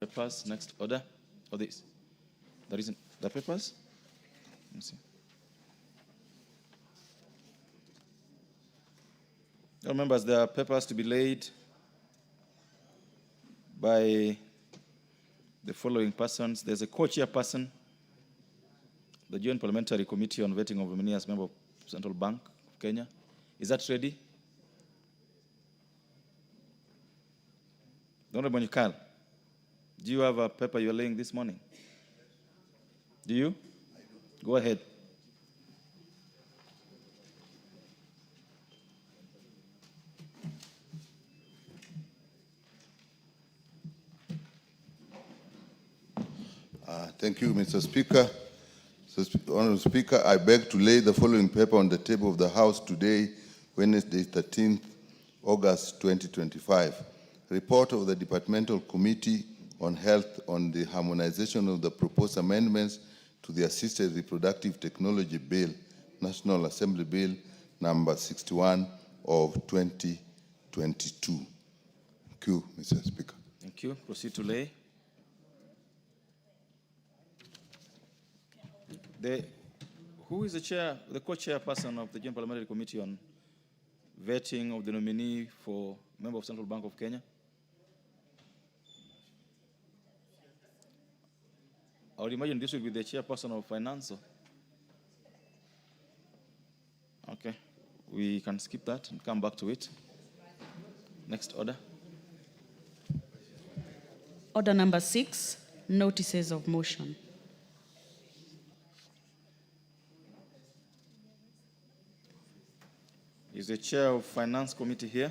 Papers, next order, or this? There isn't the papers? Let me see. Now, members, there are papers to be laid by the following persons. There's a co-chairperson, the Joint Parliamentary Committee on Vetting of Nominees, member of Central Bank of Kenya. Is that ready? Honorable Nyukal, do you have a paper you're laying this morning? Do you? Go ahead. Thank you, Mr. Speaker. Honorable Speaker, I beg to lay the following paper on the table of the House today, Wednesday, 13th August 2025. Report of the Departmental Committee on Health on the harmonization of the proposed amendments to the Assisted Reproductive Technology Bill, National Assembly Bill number 61 of 2022. Thank you, Mr. Speaker. Thank you. Proceed to lay. Who is the chair, the co-chairperson of the Joint Parliamentary Committee on Vetting of the nominee for member of Central Bank of Kenya? I would imagine this will be the chairperson of Finance. Okay, we can skip that and come back to it. Next order. Order number 6, notices of motion. Is the chair of Finance Committee here?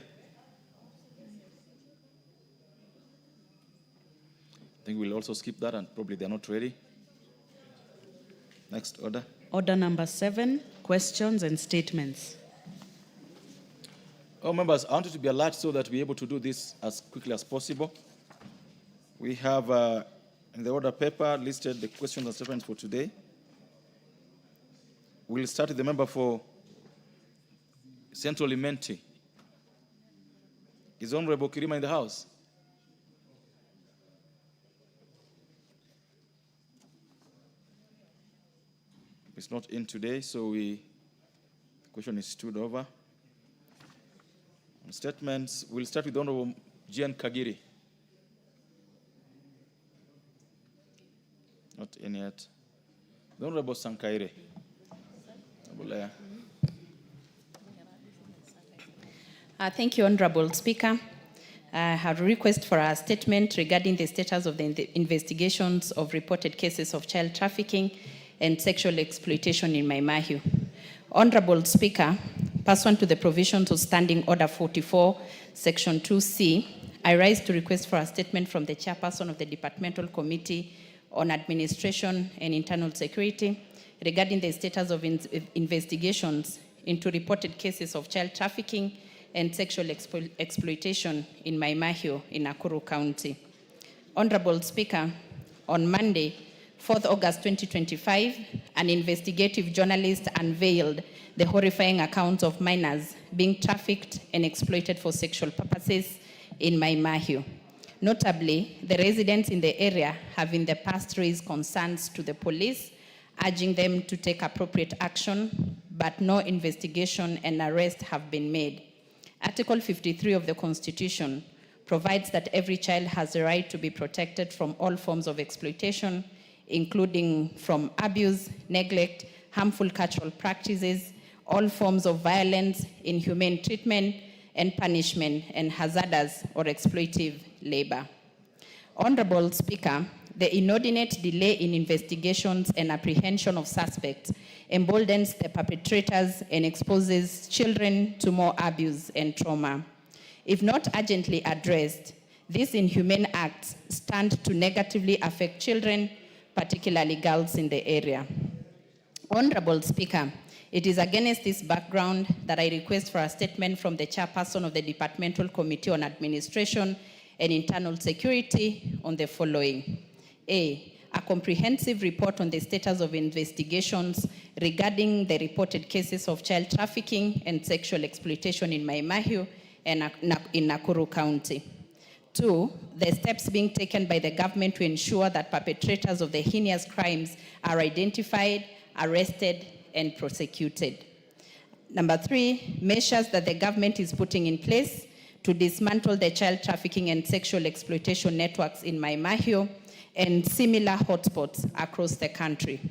I think we'll also skip that and probably they're not ready. Next order. Order number 7, questions and statements. Oh, members, I want you to be alert so that we're able to do this as quickly as possible. We have in the order paper listed the questions and statements for today. We'll start with the member for Central Imenti. Is Honorable Kirima in the house? It's not in today, so the question is stood over. On statements, we'll start with Honorable Gian Kagiri. Not in yet. The Honorable Sankaire. Thank you, Honorable Speaker. I have a request for a statement regarding the status of the investigations of reported cases of child trafficking and sexual exploitation in Maimahiu. Honorable Speaker, pursuant to the provisions of Standing Order 44, Section 2C, I rise to request for a statement from the chairperson of the Departmental Committee on Administration and Internal Security regarding the status of investigations into reported cases of child trafficking and sexual exploitation in Maimahiu in Nakuru County. Honorable Speaker, on Monday, 4th August 2025, an investigative journalist unveiled the horrifying accounts of minors being trafficked and exploited for sexual purposes in Maimahiu. Notably, the residents in the area have in the past raised concerns to the police, urging them to take appropriate action, but no investigation and arrest have been made. Article 53 of the Constitution provides that every child has the right to be protected from all forms of exploitation, including from abuse, neglect, harmful cultural practices, all forms of violence, inhumane treatment and punishment, and hazardous or exploitive labor. Honorable Speaker, the inordinate delay in investigations and apprehension of suspects emboldens the perpetrators and exposes children to more abuse and trauma. If not urgently addressed, these inhumane acts stand to negatively affect children, particularly girls in the area. Honorable Speaker, it is against this background that I request for a statement from the chairperson of the Departmental Committee on Administration and Internal Security on the following. A comprehensive report on the status of investigations regarding the reported cases of child trafficking and sexual exploitation in Maimahiu and in Nakuru County. 2, the steps being taken by the government to ensure that perpetrators of the heinous crimes are identified, arrested, and prosecuted. Number 3, measures that the government is putting in place to dismantle the child trafficking and sexual exploitation networks in Mai Mahiu and similar hotspots across the country.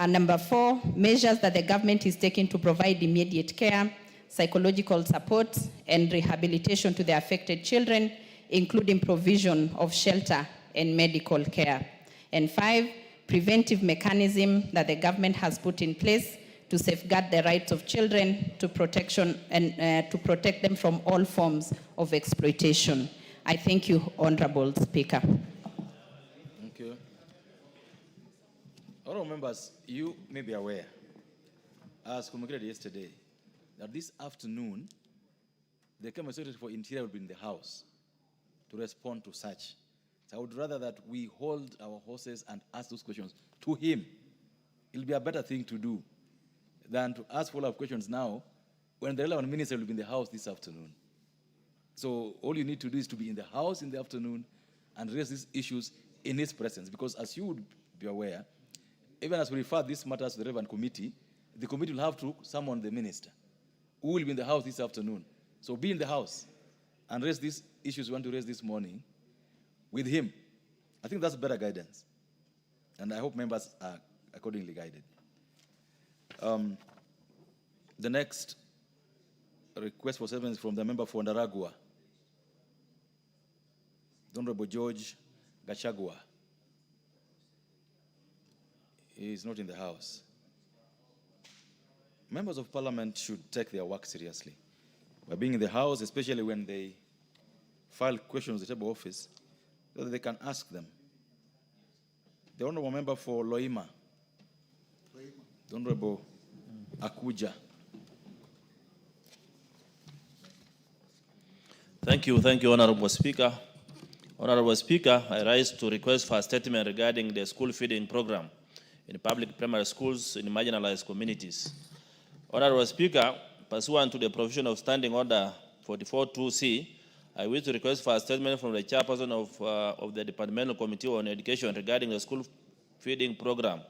Number 4, measures that the government is taking to provide immediate care, psychological support, and rehabilitation to the affected children, including provision of shelter and medical care. And 5, preventive mechanism that the government has put in place to safeguard the rights of children to protection and to protect them from all forms of exploitation. I thank you, Honorable Speaker. Thank you. Honorable members, you may be aware, as communicated yesterday, that this afternoon, the Cabinet Secretary for Interior will be in the House to respond to such. So I would rather that we hold our horses and ask those questions to him. It'll be a better thing to do than to ask follow-up questions now when the relevant minister will be in the House this afternoon. So all you need to do is to be in the House in the afternoon and raise these issues in his presence, because as you would be aware, even as we refer these matters to the relevant committee, the committee will have to summon the minister, who will be in the House this afternoon. So be in the House and raise these issues you want to raise this morning with him. I think that's better guidance. And I hope members are accordingly guided. The next request for statement is from the member for Ndaragwa, the Honorable George Gachagua. He is not in the House. Members of Parliament should take their work seriously. By being in the House, especially when they file questions at the table office, so that they can ask them. The Honorable Member for Loima, the Honorable Akuja. Thank you, Honorable Speaker. Honorable Speaker, I rise to request for a statement regarding the school feeding program in public primary schools in marginalized communities. Honorable Speaker, pursuant to the provision of Standing Order 44.2c, I wish to request for a statement from the chairperson of the Departmental Committee on Education regarding the school feeding program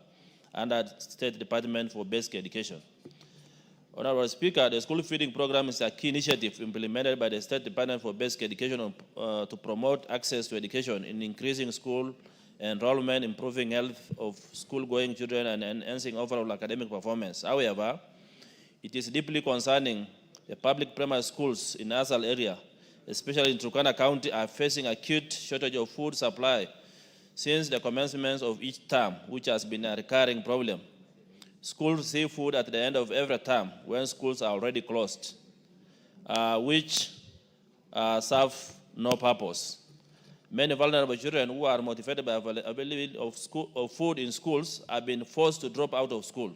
under State Department for Basic Education. Honorable Speaker, the school feeding program is a key initiative implemented by the State Department for Basic Education to promote access to education in increasing school enrollment, improving health of school-going children, and enhancing overall academic performance. However, it is deeply concerning the public primary schools in Asal area, especially in Turkana County, are facing acute shortage of food supply since the commencement of each term, which has been a recurring problem. Schools receive food at the end of every term when schools are already closed, which serve no purpose. Many vulnerable children who are motivated by availability of food in schools have been forced to drop out of school.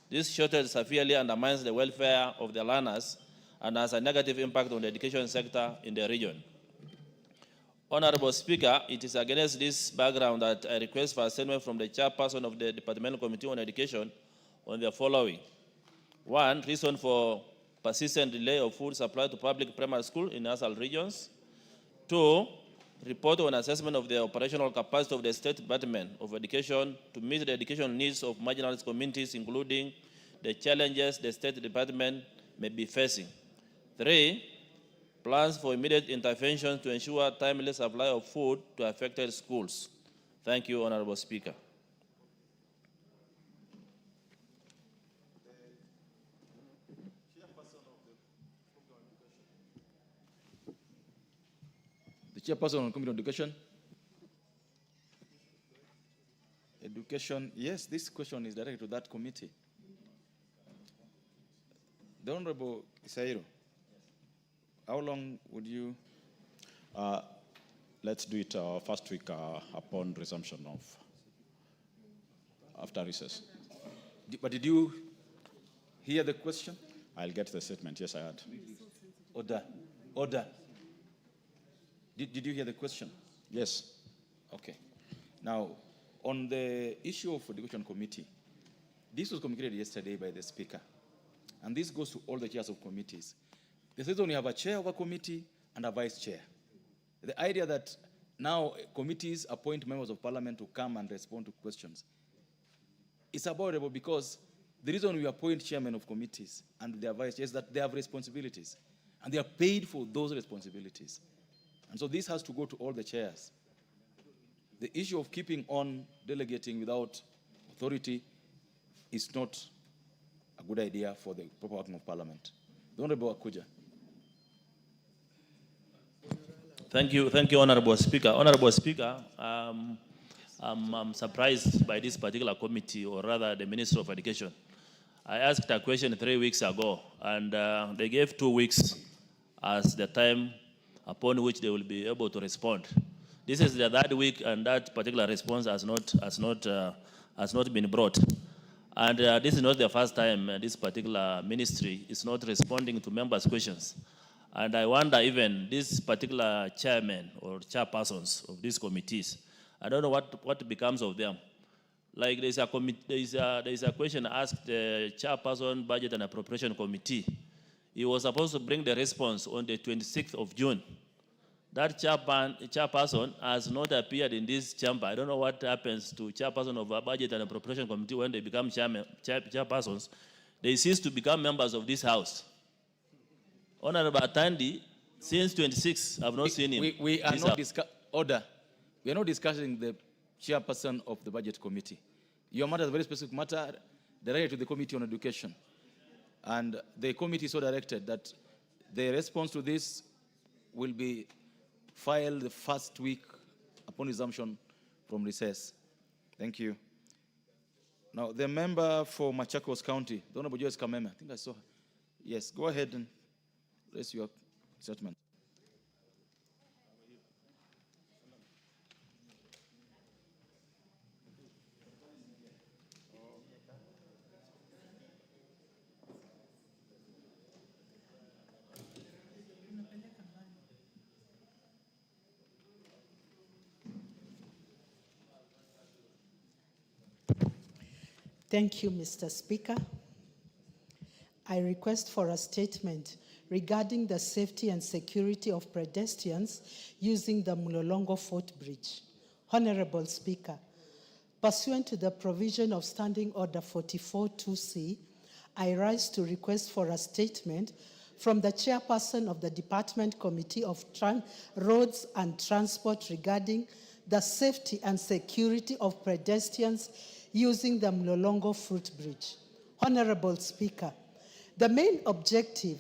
This shortage severely undermines the welfare of the learners and has a negative impact on the education sector in the region. Honorable Speaker, it is against this background that I request for a statement from the chairperson of the Departmental Committee on Education on the following. 1, reason for persistent delay of food supply to public primary school in Asal regions. 2, report on assessment of the operational capacity of the State Department of Education to meet the education needs of marginalized communities, including the challenges the State Department may be facing. 3, plans for immediate intervention to ensure timely supply of food to affected schools. Thank you, Honorable Speaker. The chairperson on Committee on Education. Education, yes, this question is directed to that committee. The Honorable Isairo, how long would you? Let's do it first week upon resumption of after recess. But did you hear the question? I'll get the statement. Yes, I had. Order. Did you hear the question? Yes. Okay. Now, on the issue of Education Committee, this was communicated yesterday by the Speaker, and this goes to all the chairs of committees. They said only have a chair of a committee and a vice chair. The idea that now committees appoint members of parliament to come and respond to questions is abominable, because the reason we appoint chairmen of committees and their vice chairs is that they have responsibilities and they are paid for those responsibilities. And so this has to go to all the chairs. The issue of keeping on delegating without authority is not a good idea for the proper working of parliament. The Honorable Akuja. Thank you, Honorable Speaker. Honorable Speaker, I'm surprised by this particular committee, or rather the Minister of Education. I asked a question 3 weeks ago, and they gave 2 weeks as the time upon which they will be able to respond. This is the third week, and that particular response has not been brought. And this is not the first time this particular ministry is not responding to members' questions. And I wonder, even this particular chairman or chairpersons of these committees, I don't know what becomes of them. Like there's a question asked the chairperson, Budget and Appropriation Committee. He was supposed to bring the response on the 26th of June. That chairperson has not appeared in this chamber. I don't know what happens to chairperson of a Budget and Appropriation Committee when they become chairpersons. They cease to become members of this house. Honorable Atandi, since 26, I've not seen him. We are not We are not discussing the chairperson of the Budget Committee. Your matter is a very specific matter directed to the Committee on Education. And the committee so directed that the response to this will be filed the first week upon resumption from recess. Thank you. Now, the member for Machakos County, the Honorable Joyce Kameme, I think I saw her. Yes, go ahead and raise your statement. Thank you, Mr. Speaker. I request for a statement regarding the safety and security of pedestrians using the Mlolongo Footbridge. Honorable Speaker, pursuant to the provision of Standing Order 44-2C, I rise to request for a statement from the chairperson of the Department Committee of Roads and Transport regarding the safety and security of pedestrians using the Mlolongo Footbridge. Honorable Speaker, the main objective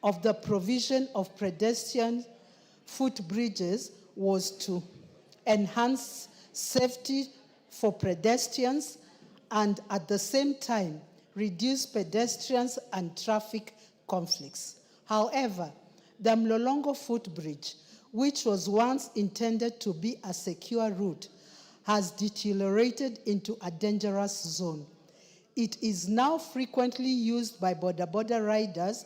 of the provision of pedestrian footbridges was to enhance safety for pedestrians and at the same time reduce pedestrians and traffic conflicts. However, the Mlolongo Footbridge, which was once intended to be a secure route, has deteriorated into a dangerous zone. It is now frequently used by border riders,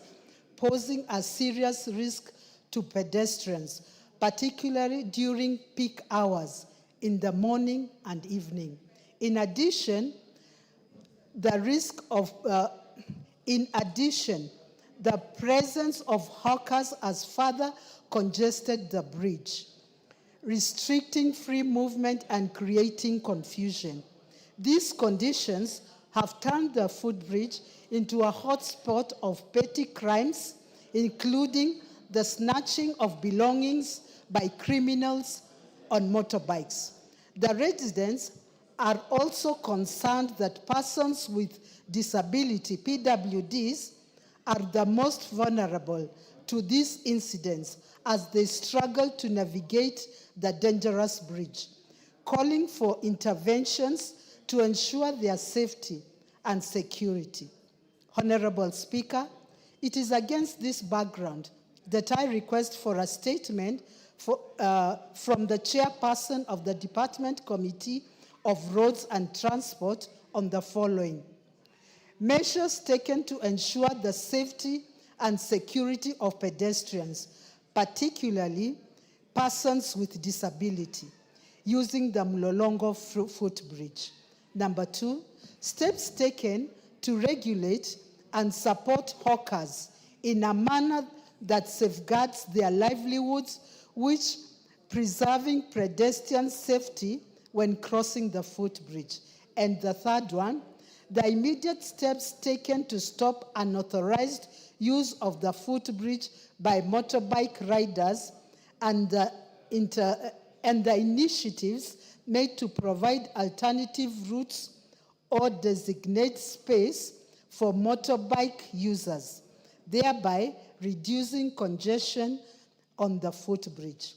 posing a serious risk to pedestrians, particularly during peak hours in the morning and evening. In addition, the presence of hawkers has further congested the bridge, restricting free movement and creating confusion. These conditions have turned the footbridge into a hotspot of petty crimes, including the snatching of belongings by criminals on motorbikes. The residents are also concerned that persons with disability, PWDs, are the most vulnerable to these incidents as they struggle to navigate the dangerous bridge, calling for interventions to ensure their safety and security. Honorable Speaker, it is against this background that I request for a statement from the chairperson of the Department Committee of Roads and Transport on the following. Measures taken to ensure the safety and security of pedestrians, particularly persons with disability, using the Mlolongo Footbridge. Number 2, steps taken to regulate and support hawkers in a manner that safeguards their livelihoods, which preserving pedestrian safety when crossing the footbridge. And the third one, the immediate steps taken to stop unauthorized use of the footbridge by motorbike riders and the initiatives made to provide alternative routes or designate space for motorbike users, thereby reducing congestion on the footbridge.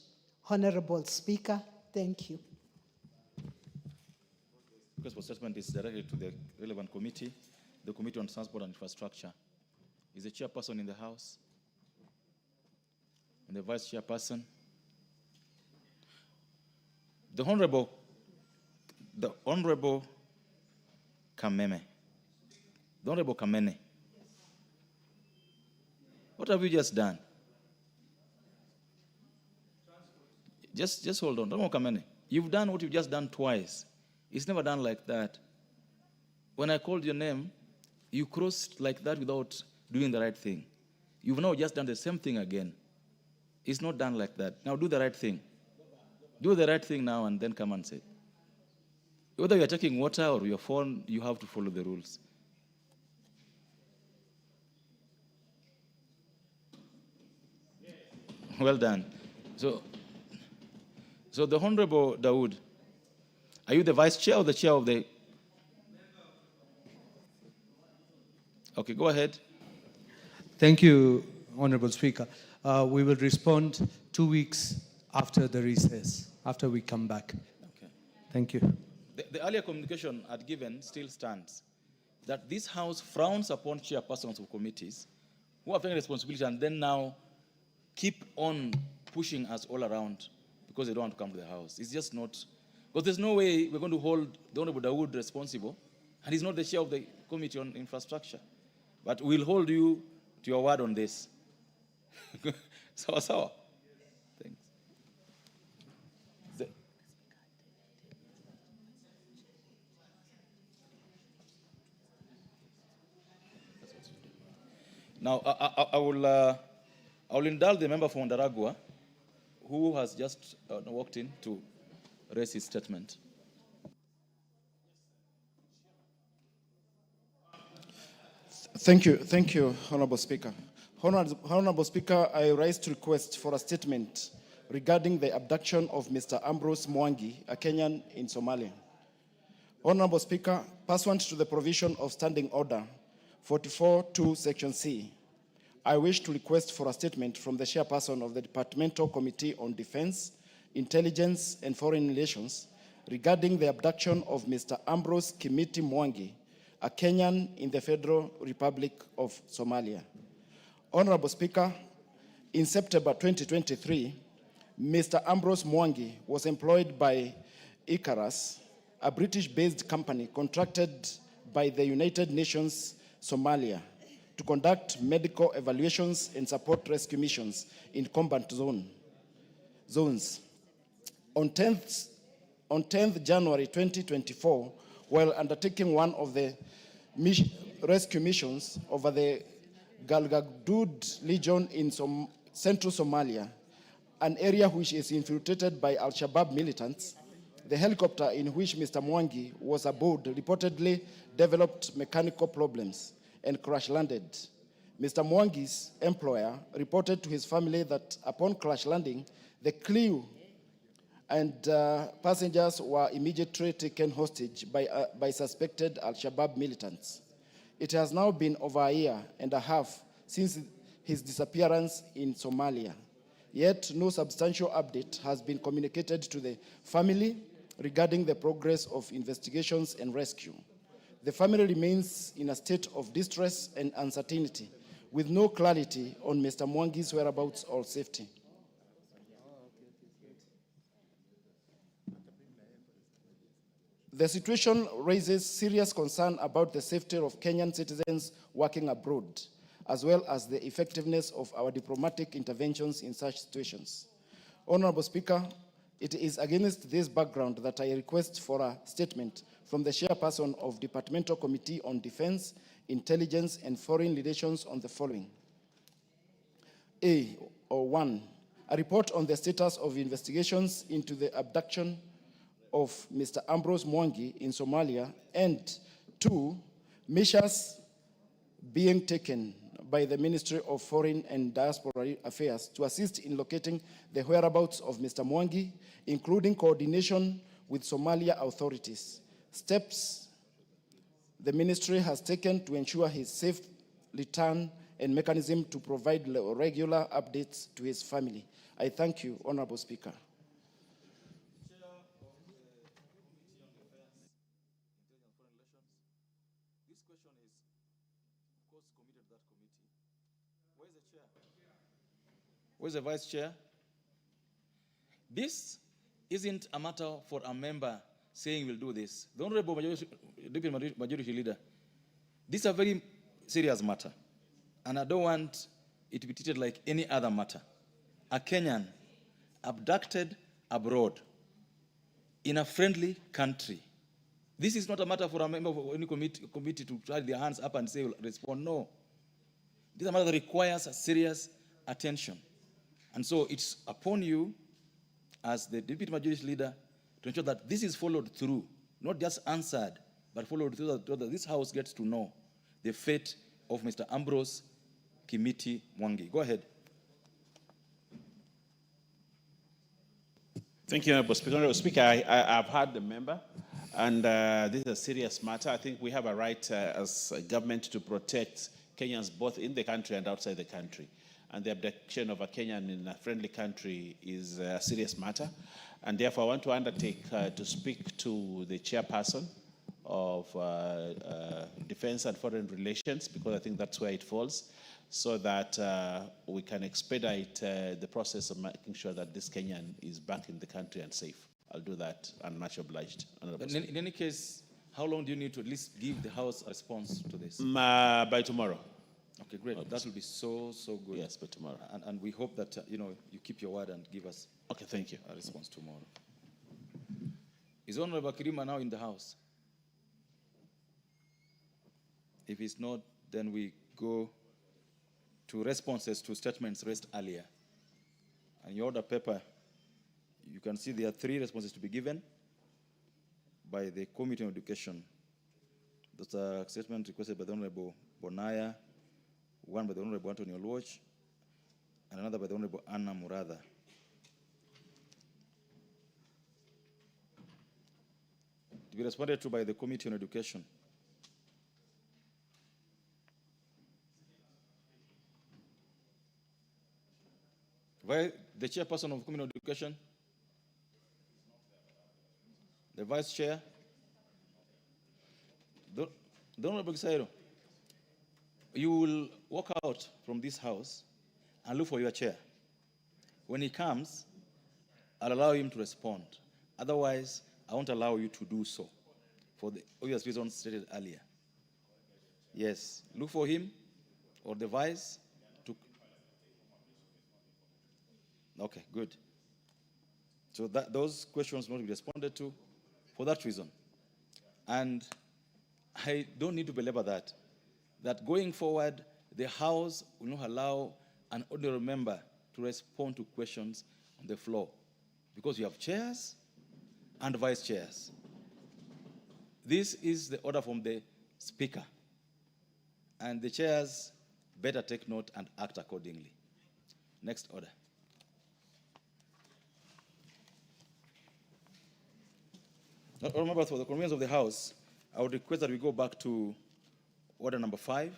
Honorable Speaker, thank you. Request for statement is directed to the relevant committee, the Committee on Transport and Infrastructure. Is the chairperson in the House? And the vice chairperson? The Honorable Kameme. The Honorable Kamene. What have you just done? Just hold on. Honorable Kamene. You've done what you've just done twice. It's never done like that. When I called your name, you crossed like that without doing the right thing. You've now just done the same thing again. It's not done like that. Now do the right thing. Do the right thing now and then come and say. Whether you're taking water or your phone, you have to follow the rules. Well done. So the Honorable Dawood, are you the vice chair or the chair of the? Okay, go ahead. Thank you, Honorable Speaker. We will respond 2 weeks after the recess, after we come back. Okay. Thank you. The earlier communication I'd given still stands, that this House frowns upon chairpersons of committees who have taken responsibility and then now keep on pushing us all around because they don't want to come to the House. It's just not, because there's no way we're going to hold the Honorable Dawood responsible, and he's not the chair of the Committee on Infrastructure. But we'll hold you to your word on this. Sawa. Thanks. Now, I will indulge the member from Ndaragwa, who has just walked in to raise his statement. Thank you, Honorable Speaker. Honorable Speaker, I rise to request for a statement regarding the abduction of Mr. Ambrose Mwangi, a Kenyan in Somalia. Honorable Speaker, pursuant to the provision of Standing Order 44.2 Section C, I wish to request for a statement from the chairperson of the Departmental Committee on Defense, Intelligence and Foreign Relations regarding the abduction of Mr. Ambrose Kimiti Mwangi, a Kenyan in the Federal Republic of Somalia. Honorable Speaker, in September 2023, Mr. Ambrose Mwangi was employed by Icarus, a British-based company contracted by the United Nations Somalia to conduct medical evaluations and support rescue missions in combat zones. On 10th January 2024, while undertaking one of the rescue missions over the Galgaduud region in central Somalia, an area which is infiltrated by Al-Shabaab militants, the helicopter in which Mr. Mwangi was aboard reportedly developed mechanical problems and crash-landed. Mr. Mwangi's employer reported to his family that upon crash landing, the crew and passengers were immediately taken hostage by suspected Al-Shabaab militants. It has now been over a year and a half since his disappearance in Somalia. Yet no substantial update has been communicated to the family regarding the progress of investigations and rescue. The family remains in a state of distress and uncertainty, with no clarity on Mr. Mwangi's whereabouts or safety. The situation raises serious concern about the safety of Kenyan citizens working abroad, as well as the effectiveness of our diplomatic interventions in such situations. Honorable Speaker, it is against this background that I request for a statement from the chairperson of Departmental Committee on Defense, Intelligence and Foreign Relations on the following. 1. a report on the status of investigations into the abduction of Mr. Ambrose Mwangi in Somalia, and 2, measures being taken by the Ministry of Foreign and Diaspora Affairs to assist in locating the whereabouts of Mr. Mwangi, including coordination with Somalia authorities. Steps the ministry has taken to ensure his safe return and mechanism to provide regular updates to his family. I thank you, Honorable Speaker. This question is, of course, committed to that committee. Where's the chair? Where's the vice chair? This isn't a matter for a member saying we'll do this. The Honorable Deputy Majority Leader, this is a very serious matter, and I don't want it to be treated like any other matter. A Kenyan abducted abroad in a friendly country. This is not a matter for a member of any committee to try their hands up and say, we'll respond. No. This is a matter that requires a serious attention. And so it's upon you, as the Deputy Majority Leader, to ensure that this is followed through, not just answered, but followed through, so that this House gets to know the fate of Mr. Ambrose Kimiti Mwangi. Go ahead. Thank you, Honorable Speaker. Honorable Speaker, I've heard the member, and this is a serious matter. I think we have a right as a government to protect Kenyans both in the country and outside the country. And the abduction of a Kenyan in a friendly country is a serious matter. And therefore, I want to undertake to speak to the chairperson of Defense and Foreign Relations, because I think that's where it falls, so that we can expedite the process of making sure that this Kenyan is back in the country and safe. I'll do that, and much obliged. In any case, how long do you need to at least give the House a response to this? By tomorrow. Okay, great. That will be so good. Yes, by tomorrow. And we hope that you keep your word and give us okay, thank you. A response tomorrow. Is Honorable Kirima now in the House? If he's not, then we go to responses to statements raised earlier. And your order paper, you can see there are 3 responses to be given by the Committee on Education. That's a statement requested by the Honorable Bonaya, one by the Honorable Anthony Oluoch, and another by the Honorable Anna Muratha. To be responded to by the Committee on Education. The chairperson of Committee on Education? The vice chair? The Honorable Gisairo, you will walk out from this house and look for your chair. When he comes, I'll allow him to respond. Otherwise, I won't allow you to do so for the obvious reasons stated earlier. Yes, look for him or the vice to... Okay, good. So those questions will not be responded to for that reason. And I don't need to belabor that going forward, the House will not allow an ordinary member to respond to questions on the floor, because you have chairs and vice chairs. This is the order from the Speaker, and the chairs better take note and act accordingly. Next order. Remember, for the convenience of the House, I would request that we go back to order number 5,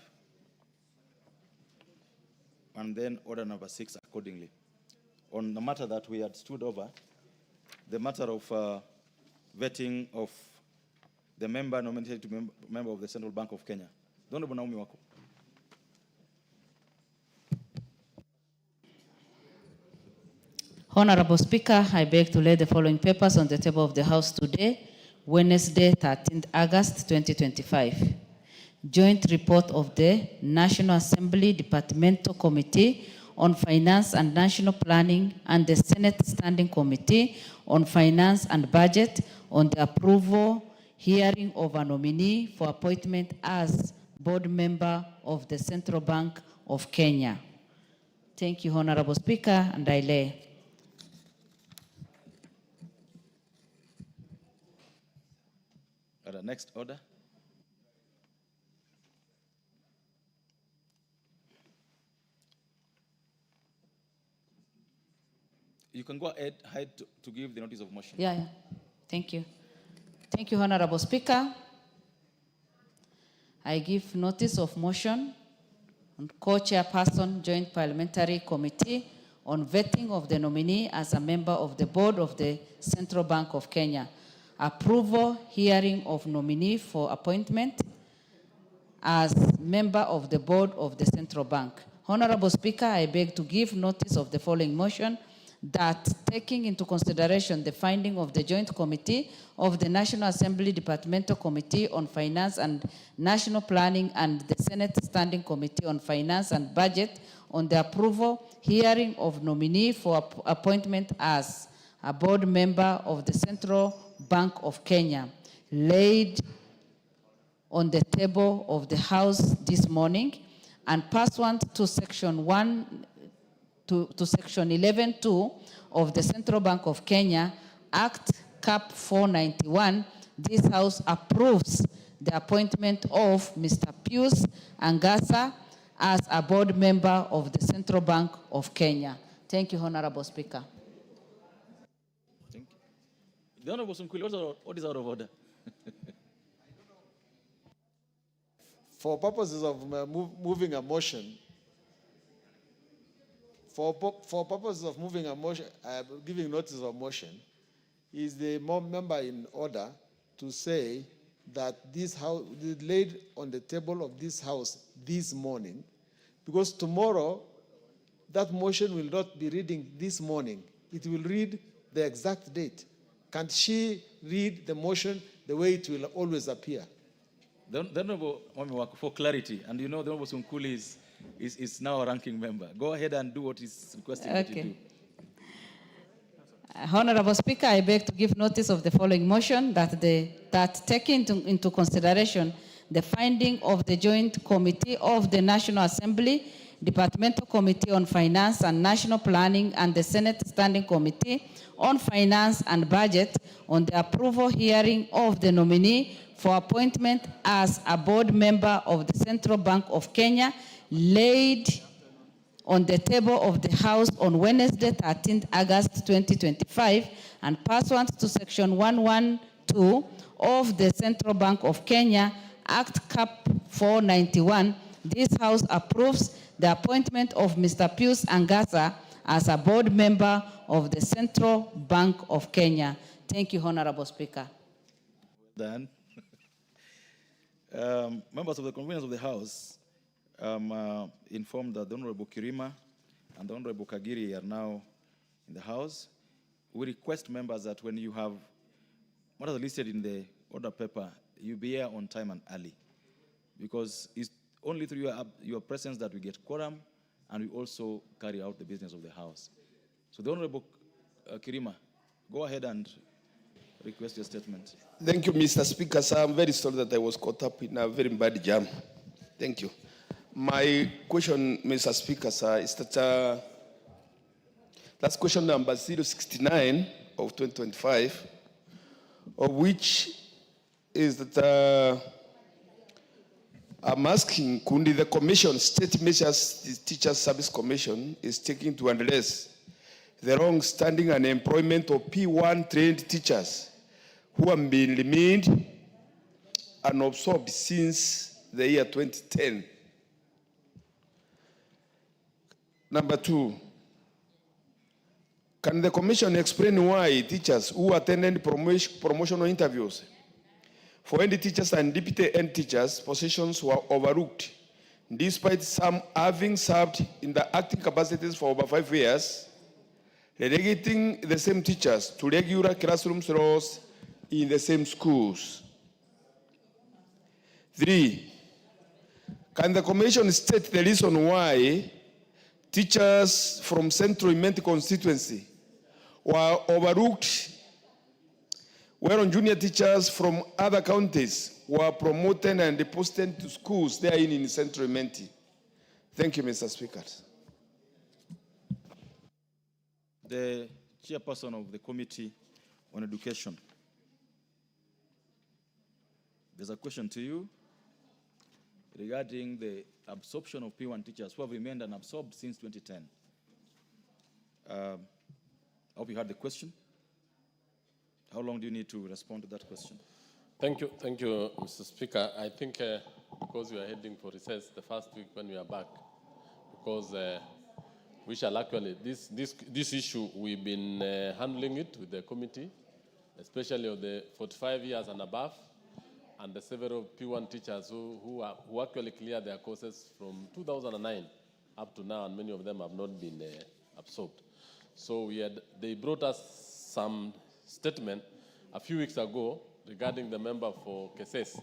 and then order number 6 accordingly. On the matter that we had stood over, the matter of vetting of the member nominated to be member of the Central Bank of Kenya. The Honorable Naomi Wako. Honorable Speaker, I beg to lay the following papers on the table of the House today, Wednesday, 13th August 2025. Joint report of the National Assembly Departmental Committee on Finance and National Planning and the Senate Standing Committee on Finance and Budget on the approval hearing of a nominee for appointment as board member of the Central Bank of Kenya. Thank you, Honorable Speaker, and I lay. Next order. You can go ahead to give the notice of motion. Yeah. Thank you. Thank you, Honorable Speaker. I give notice of motion on co-chairperson Joint Parliamentary Committee on vetting of the nominee as a member of the board of the Central Bank of Kenya. Approval hearing of nominee for appointment as member of the board of the Central Bank. Honorable Speaker, I beg to give notice of the following motion, that taking into consideration the finding of the Joint Committee of the National Assembly Departmental Committee on Finance and National Planning and the Senate Standing Committee on Finance and Budget on the approval hearing of nominee for appointment as a board member of the Central Bank of Kenya, laid on the table of the House this morning, and pursuant to Section 1 to Section 11.2 of the Central Bank of Kenya, Act Cap 491, this House approves the appointment of Mr. Pius Angasa as a board member of the Central Bank of Kenya. Thank you, Honorable Speaker. Thank you. The Honorable Sunkwili, what is out of order? For purposes of moving a motion, for purposes of moving a motion, giving notice of motion, is the member in order to say that this house is laid on the table of this House this morning, because tomorrow that motion will not be reading this morning. It will read the exact date. Can't she read the motion the way it will always appear? The Honorable, for clarity, and you know the Honorable Sunkwili is now a ranking member. Go ahead and do what is requested that you do. Honorable Speaker, I beg to give notice of the following motion, that taking into consideration the finding of the Joint Committee of the National Assembly, Departmental Committee on Finance and National Planning, and the Senate Standing Committee on Finance and Budget on the approval hearing of the nominee for appointment as a board member of the Central Bank of Kenya, laid on the table of the House on Wednesday, 13th August 2025, and pursuant to Section 112 of the Central Bank of Kenya, Act Cap 491, this House approves the appointment of Mr. Pius Angasa as a board member of the Central Bank of Kenya. Thank you, Honorable Speaker. Done. Members of the conveners of the House, informed that the Honorable Kirima and the Honorable Kagiri are now in the House. We request members that when you have what is listed in the order paper, you be here on time and early, because it's only through your presence that we get quorum and we also carry out the business of the House. So the Honorable Kirima, go ahead and request your statement. Thank you, Mr. Speaker. Sir, I'm very sorry that I was caught up in a very bad jam. Thank you. My question, Mr. Speaker, sir, is that that's question number 069 of 2025, of which is that I'm asking, could the Commission, State Measures the Teachers Service Commission, is taking to address the long-standing unemployment of P1 trained teachers who have been remained and absorbed since the year 2010. Number two, can the Commission explain why teachers who attended promotional interviews for ND teachers and deputy ND teachers positions were overlooked, despite some having served in the acting capacities for over 5 years, relegating the same teachers to regular classroom roles in the same schools? 3, can the Commission state the reason why teachers from Central Imenti constituency were overlooked, whereas junior teachers from other counties were promoted and deposited to schools there in Central Imenti? Thank you, Mr. Speaker. the chairperson of the Committee on Education. There's a question to you regarding the absorption of P1 teachers who have remained unabsorbed since 2010. I hope you heard the question. How long do you need to respond to that question? Thank you, Mr. Speaker. I think because we are heading for recess the first week when we are back, because we shall actually, this issue, we've been handling it with the committee, especially of the 45 years and above, and the several P1 teachers who actually cleared their courses from 2009 up to now, and many of them have not been absorbed. So they brought us some statement a few weeks ago regarding the member for Keses,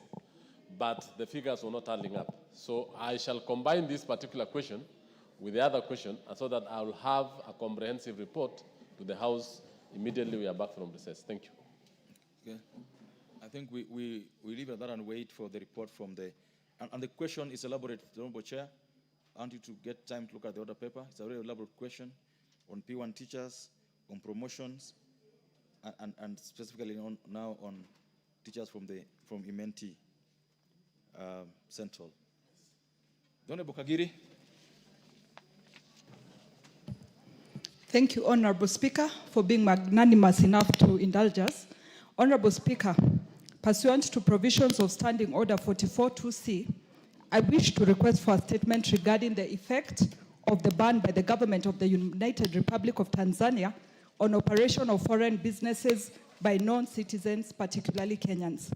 but the figures were not adding up. So I shall combine this particular question with the other question, so that I will have a comprehensive report to the House immediately we are back from recess. Thank you. Okay. I think we leave at that and wait for the report from the, and the question is elaborate, Honorable Chair. I want you to get time to look at the order paper. It's a very elaborate question on P1 teachers, on promotions, and specifically now on teachers from Imenti Central. Honorable Kagiri. Thank you, Honorable Speaker, for being magnanimous enough to indulge us. Honorable Speaker, pursuant to provisions of Standing Order 44-2C, I wish to request for a statement regarding the effect of the ban by the government of the United Republic of Tanzania on operation of foreign businesses by non-citizens, particularly Kenyans.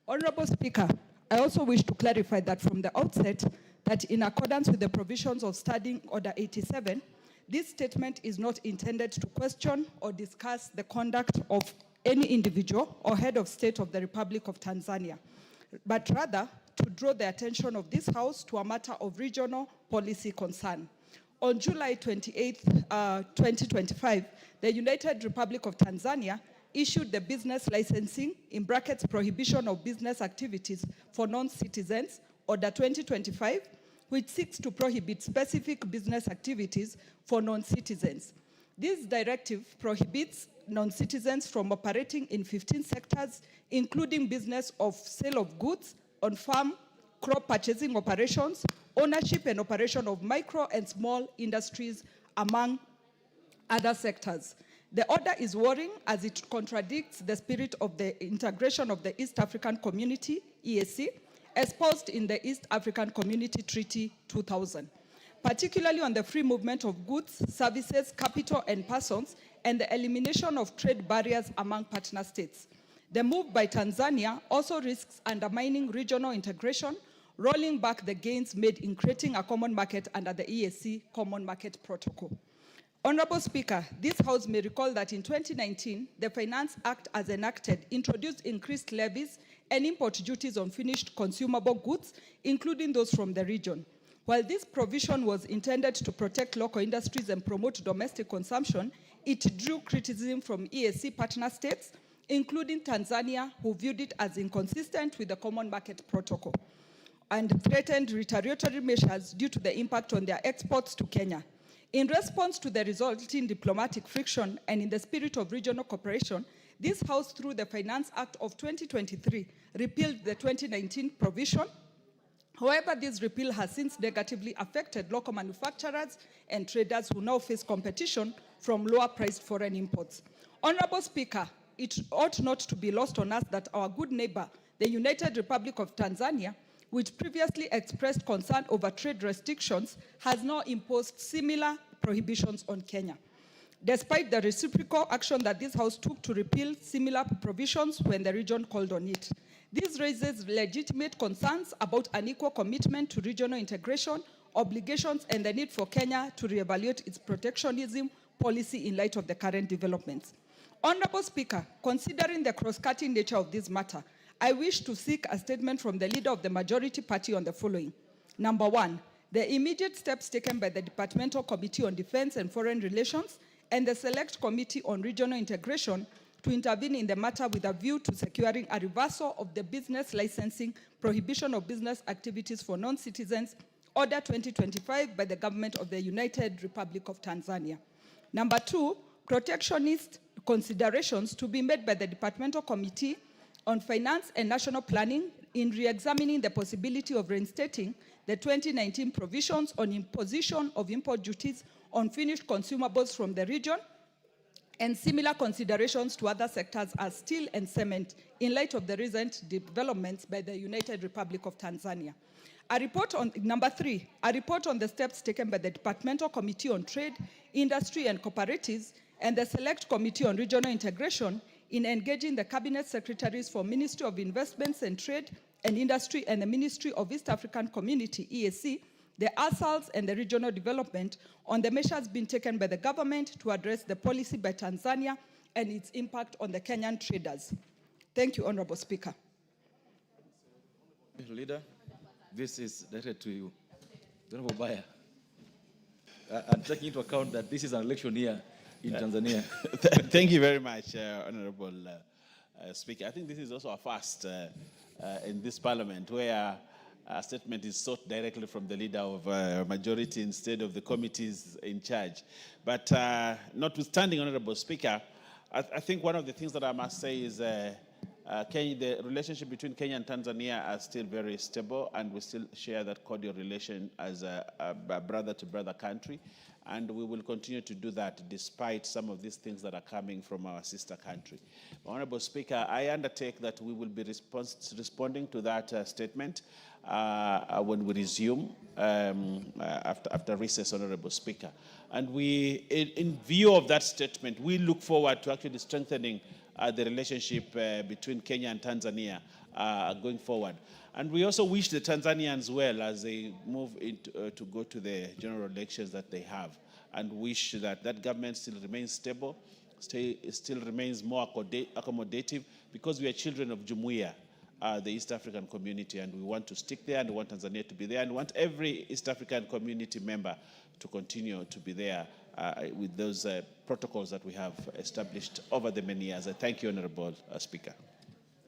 Honorable Speaker, I also wish to clarify that from the outset, that in accordance with the provisions of Standing Order 87, this statement is not intended to question or discuss the conduct of any individual or head of state of the Republic of Tanzania, but rather to draw the attention of this House to a matter of regional policy concern. On July 28, 2025, the United Republic of Tanzania issued the business licensing, in brackets, prohibition of business activities for non-citizens, Order 2025, which seeks to prohibit specific business activities for non-citizens. This directive prohibits non-citizens from operating in 15 sectors, including business of sale of goods, on-farm, crop purchasing operations, ownership and operation of micro and small industries, among other sectors. The order is worrying as it contradicts the spirit of the integration of the East African Community, EAC, espoused in the East African Community Treaty 2000, particularly on the free movement of goods, services, capital, and persons, and the elimination of trade barriers among partner states. The move by Tanzania also risks undermining regional integration, rolling back the gains made in creating a common market under the EAC Common Market Protocol. Honorable Speaker, this House may recall that in 2019, the Finance Act as enacted introduced increased levies and import duties on finished consumable goods, including those from the region. While this provision was intended to protect local industries and promote domestic consumption, it drew criticism from EAC partner states, including Tanzania, who viewed it as inconsistent with the Common Market Protocol and threatened retaliatory measures due to the impact on their exports to Kenya. In response to the resulting diplomatic friction and in the spirit of regional cooperation, this House, through the Finance Act of 2023, repealed the 2019 provision. However, this repeal has since negatively affected local manufacturers and traders who now face competition from lower-priced foreign imports. Honorable Speaker, it ought not to be lost on us that our good neighbor, the United Republic of Tanzania, which previously expressed concern over trade restrictions, has now imposed similar prohibitions on Kenya, despite the reciprocal action that this House took to repeal similar provisions when the region called on it. This raises legitimate concerns about unequal commitment to regional integration, obligations, and the need for Kenya to reevaluate its protectionism policy in light of the current developments. Honorable Speaker, considering the cross-cutting nature of this matter, I wish to seek a statement from the leader of the majority party on the following. Number one, the immediate steps taken by the Departmental Committee on Defense and Foreign Relations and the Select Committee on Regional Integration to intervene in the matter with a view to securing a reversal of the business licensing prohibition of business activities for non-citizens, Order 2025 by the government of the United Republic of Tanzania. Number two, protectionist considerations to be made by the Departmental Committee on Finance and National Planning in re-examining the possibility of reinstating the 2019 provisions on imposition of import duties on finished consumables from the region, and similar considerations to other sectors as steel and cement in light of the recent developments by the United Republic of Tanzania. A report on, number 3, a report on the steps taken by the Departmental Committee on Trade, Industry and Cooperatives and the Select Committee on Regional Integration in engaging the Cabinet Secretaries for Ministry of Investments and Trade and Industry and the Ministry of East African Community, EAC, the ASALs and the regional development on the measures being taken by the government to address the policy by Tanzania and its impact on the Kenyan traders. Thank you, Honorable Speaker. Leader, this is directed to you. Honorable Baya. I'm taking into account that this is an election year in Tanzania. Thank you very much, Honorable Speaker. I think this is also a first in this parliament where a statement is sought directly from the leader of majority instead of the committees in charge. But notwithstanding, Honorable Speaker, I think one of the things that I must say is the relationship between Kenya and Tanzania are still very stable, and we still share that cordial relation as a brother-to-brother country. And we will continue to do that despite some of these things that are coming from our sister country. Honorable Speaker, I undertake that we will be responding to that statement when we resume after recess, Honorable Speaker. And we, in view of that statement, we look forward to actually strengthening the relationship between Kenya and Tanzania going forward. And we also wish the Tanzanians well as they move into, to go to the general elections that they have, and wish that that government still remains stable, still remains more accommodative, because we are children of Jumuiya, the East African community, and we want to stick there, and we want Tanzania to be there, and we want every East African community member to continue to be there with those protocols that we have established over the many years. I thank you, Honorable Speaker.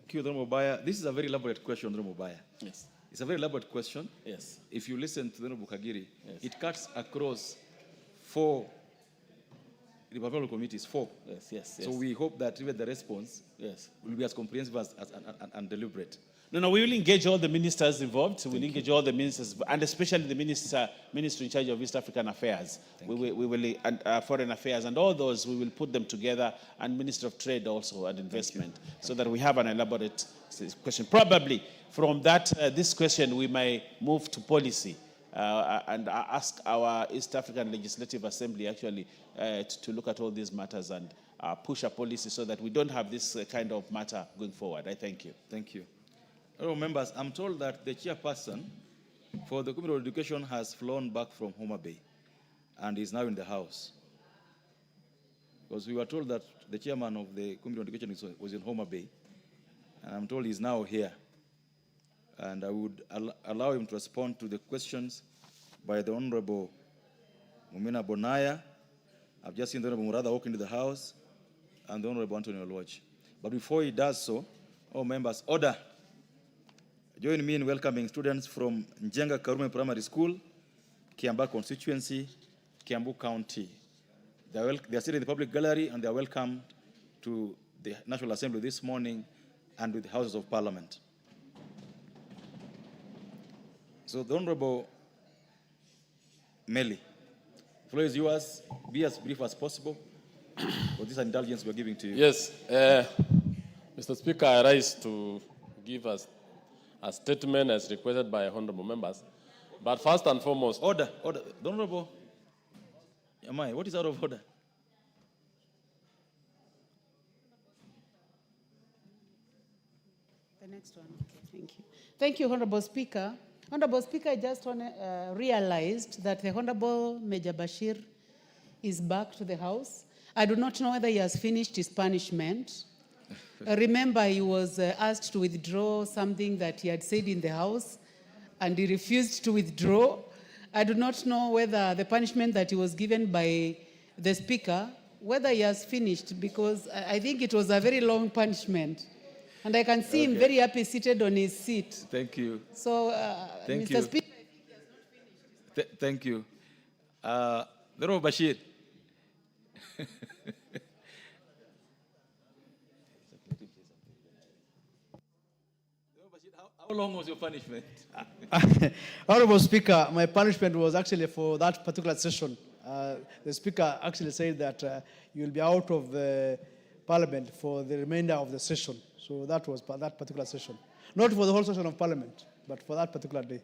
Thank you, Honorable Baya. This is a very elaborate question, Honorable Baya. Yes. It's a very elaborate question. Yes. If you listen to the Honorable Kagiri, yes, it cuts across 4 departmental committees, 4. Yes, yes, yes. So we hope that even the response, yes, will be as comprehensive as and deliberate. No, we will engage all the ministers involved. We'll engage all the ministers, and especially the minister in charge of East African Affairs. We will and Foreign Affairs, and all those, we will put them together, and Minister of Trade also, and Investment, so that we have an elaborate question. Probably from that, this question, we may move to policy and ask our East African Legislative Assembly actually to look at all these matters and push a policy so that we don't have this kind of matter going forward. I thank you. Thank you. Honourable members, I'm told that the chairperson for the Committee on Education has flown back from Homa Bay and is now in the House. Because we were told that the chairman of the Committee on Education was in Homa Bay, and I'm told he's now here. And I would allow him to respond to the questions by the Honourable Mumina Bonaya. I've just seen the Honourable Murada walk into the House, and the Honourable Anthony Olwach. But before he does so, all members, order. Join me in welcoming students from Njenga Karume Primary School, Kiambaa constituency, Kiambu County. They are sitting in the public gallery, and they are welcome to the National Assembly this morning and with the Houses of Parliament. So the Honorable Meli, the floor is yours. Be as brief as possible for this indulgence we're giving to you. Yes, Mr. Speaker, I rise to give us a statement as requested by honorable members. But first and foremost... Order. The Honorable, what is out of order? The next one. Okay, thank you. Thank you, Honorable Speaker. Honorable Speaker, I just realized that the Honorable Major Bashir is back to the House. I do not know whether he has finished his punishment. Remember, he was asked to withdraw something that he had said in the House, and he refused to withdraw. I do not know whether the punishment that he was given by the Speaker, whether he has finished, because I think it was a very long punishment. And I can see him very happy seated on his seat. Thank you. So, Mr. Speaker, I think he has not finished. Thank you. Honorable Bashir. How long was your punishment? Honorable Speaker, my punishment was actually for that particular session. The Speaker actually said that you'll be out of the Parliament for the remainder of the session. So that was that particular session. Not for the whole session of Parliament, but for that particular day.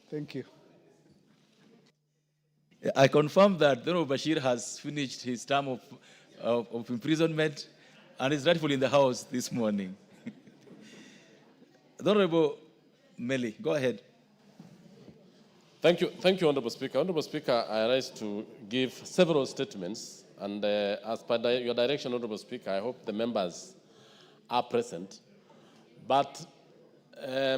Thank you. I confirm that Honorable Bashir has finished his term of imprisonment and is rightfully in the House this morning. Honorable Meli, go ahead. Thank you, Honorable Speaker. Honorable Speaker, I rise to give several statements, and as per your direction, Honorable Speaker, I hope the members are present. But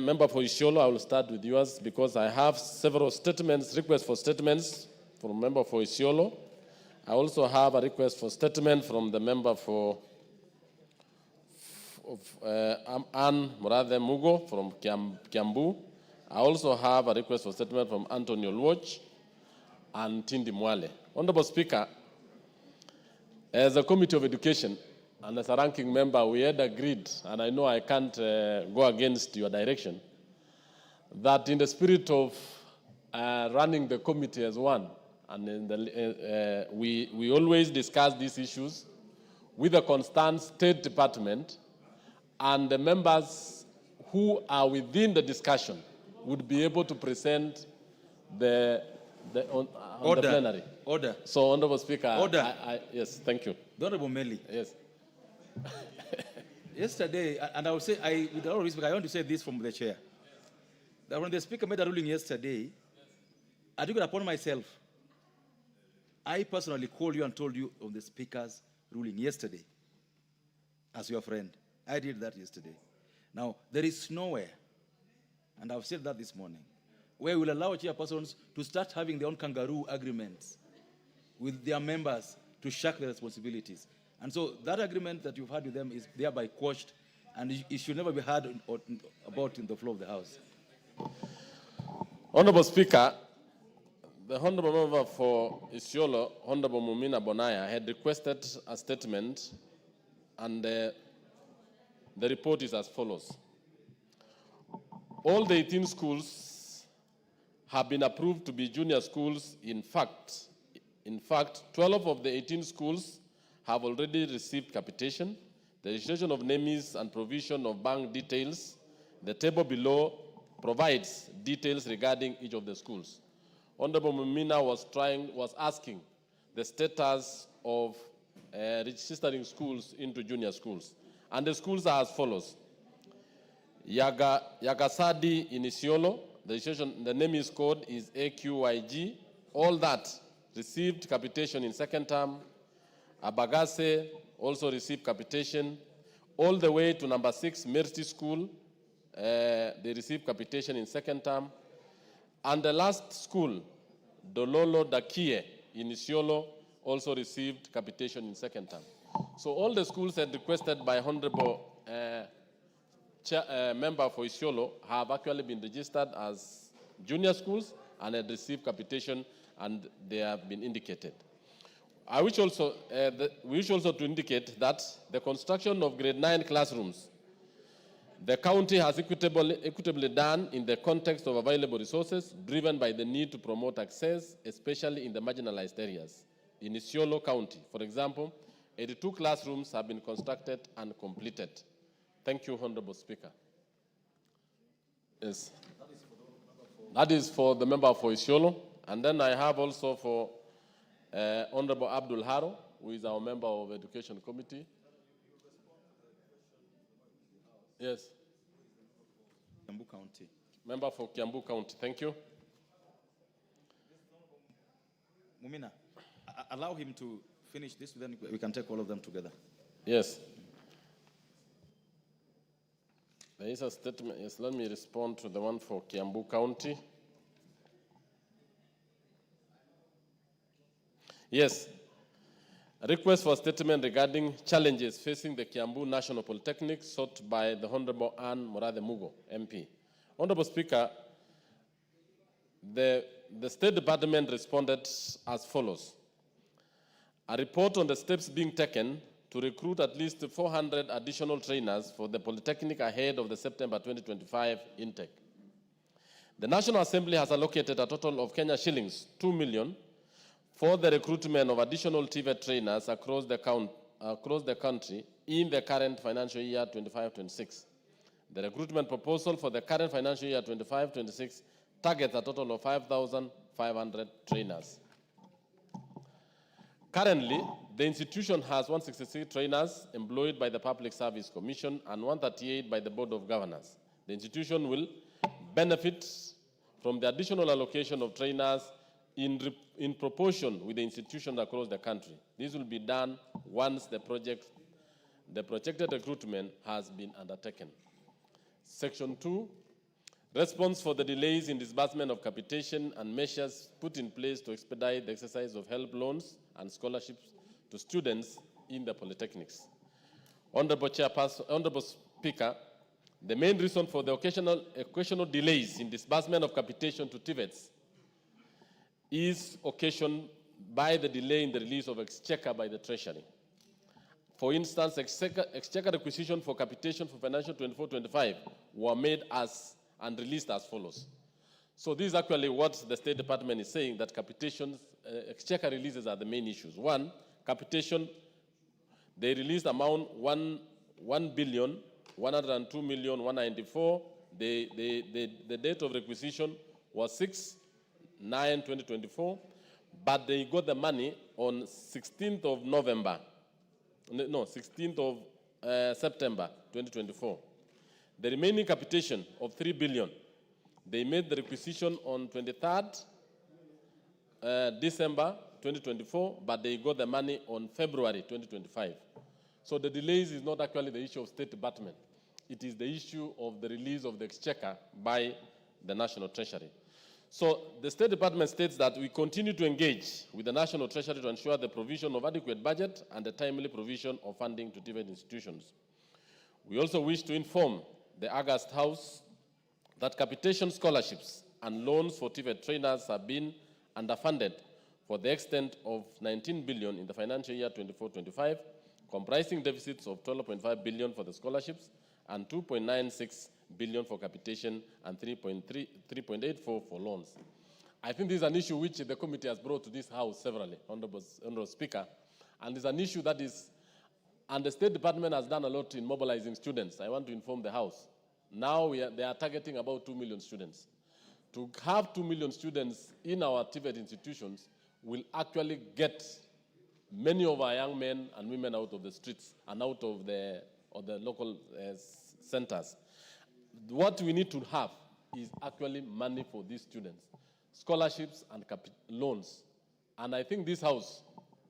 Member for Isiolo, I will start with yours because I have several statements, requests for statements from Member for Isiolo. I also have a request for statement from the member for Anne Murathe Mugo from Kiambu. I also have a request for statement from Anthony Olwoch and Tindi Mwale. Honorable Speaker, as a Committee of Education and as a ranking member, we had agreed, and I know I can't go against your direction, that in the spirit of running the committee as one, and in the, we always discuss these issues with the concerned State Department, and the members who are within the discussion would be able to present on the plenary. Order. So, Honorable Speaker, Order. yes, thank you. Honorable Meli. Yes. Yesterday, and I will say, with all respect, I want to say this from the chair. That when the Speaker made a ruling yesterday, I took it upon myself. I personally called you and told you of the Speaker's ruling yesterday as your friend. I did that yesterday. Now, there is nowhere, and I've said that this morning, where we'll allow chairpersons to start having their own kangaroo agreements with their members to shirk their responsibilities. And so that agreement that you've had with them is thereby quashed, and it should never be heard about in the floor of the House. Honorable Speaker, the Honorable Member for Isiolo, Honorable Mumina Bonaya, had requested a statement, and the report is as follows. All the 18 schools have been approved to be junior schools. In fact, 12 of the 18 schools have already received capitation. The registration of names and provision of bank details. The table below provides details regarding each of the schools. Honorable Mumina was asking the status of registering schools into junior schools. And the schools are as follows. Yagasadi in Isiolo, the name is code is AQYG. All that received capitation in second term. Abagase also received capitation. All the way to number 6, Mercy School, they received capitation in second term. And the last school, Dololo Dakie in Isiolo, also received capitation in second term. So all the schools that requested by Honorable Member for Isiolo have actually been registered as junior schools and had received capitation, and they have been indicated. I wish also, we wish also to indicate that the construction of grade 9 classrooms, the county has equitably done in the context of available resources, driven by the need to promote access, especially in the marginalized areas. In Isiolo County, for example, 82 classrooms have been constructed and completed. Thank you, Honorable Speaker. Yes. That is for the member for Isiolo. And then I have also for Honorable Abdul Haro, who is our member of the Education Committee. Yes. Kiambu County. Member for Kiambu County. Thank you. Mumina, allow him to finish this, then we can take all of them together. Yes. There is a statement. Yes, let me respond to the one for Kiambu County. Yes. A request for a statement regarding challenges facing the Kiambu National Polytechnic sought by the Honorable Anne Murathe Mugo, MP. Honorable Speaker, the State Department responded as follows. A report on the steps being taken to recruit at least 400 additional trainers for the Polytechnic ahead of the September 2025 intake. The National Assembly has allocated a total of Kenya shillings 2 million for the recruitment of additional TVET trainers across the country in the current financial year 25-26. The recruitment proposal for the current financial year 25-26 targets a total of 5,500 trainers. Currently, the institution has 163 trainers employed by the Public Service Commission and 138 by the Board of Governors. The institution will benefit from the additional allocation of trainers in proportion with the institutions across the country. This will be done once the projected recruitment has been undertaken. Section 2, response for the delays in disbursement of capitation and measures put in place to expedite the exercise of help loans and scholarships to students in the polytechnics. Honorable Speaker, the main reason for the occasional delays in disbursement of capitation to TVETs is occasioned by the delay in the release of exchequer by the Treasury. For instance, exchequer requisition for capitation for financial 24-25 were made as and released as follows. So this is actually what the State Department is saying, that capitations, exchequer releases are the main issues. One, capitation, they released amount 1,102,194. The date of requisition was 6/9/2024, but they got the money on 16th of November. No, 16th of September 2024. The remaining capitation of 3 billion, they made the requisition on 23rd December 2024, but they got the money on February 2025. So the delays is not actually the issue of State Department. It is the issue of the release of the exchequer by the National Treasury. So the State Department states that we continue to engage with the National Treasury to ensure the provision of adequate budget and the timely provision of funding to TVET institutions. We also wish to inform the August House that capitation scholarships and loans for TVET trainers have been underfunded for the extent of 19 billion in the financial year 24-25, comprising deficits of 12.5 billion for the scholarships and 2.96 billion for capitation and 3.84 for loans. I think this is an issue which the committee has brought to this House severally, Honorable Speaker, and it's an issue that is, and the State Department has done a lot in mobilizing students. I want to inform the House. Now they are targeting about 2 million students. To have 2 million students in our TVET institutions will actually get many of our young men and women out of the streets and out of the local centers. What we need to have is actually money for these students, scholarships and loans. And I think this House,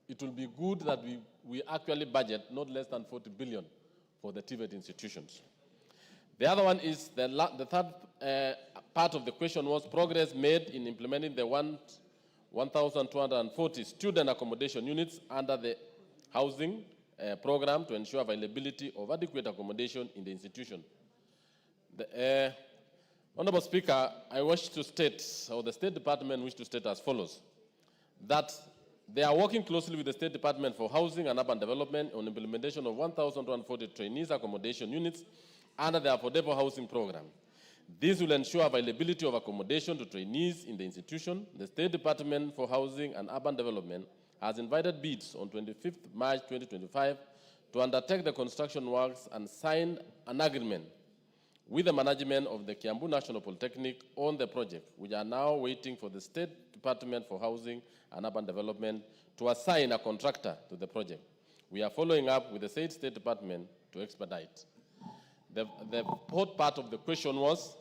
it will be good that we actually budget not less than 40 billion for the TVET institutions. The other one is, the third part of the question was progress made in implementing the 1,240 student accommodation units under the housing program to ensure availability of adequate accommodation in the institution. Honorable Speaker, I wish to state, or the State Department wish to state as follows, that they are working closely with the State Department for Housing and Urban Development on implementation of 1,240 trainees accommodation units under the Affordable Housing Program. This will ensure availability of accommodation to trainees in the institution. The State Department for Housing and Urban Development has invited bids on 25th March 2025 to undertake the construction works and sign an agreement with the management of the Kiambu National Polytechnic on the project. We are now waiting for the State Department for Housing and Urban Development to assign a contractor to the project. We are following up with the said State Department to expedite. The fourth part of the question was,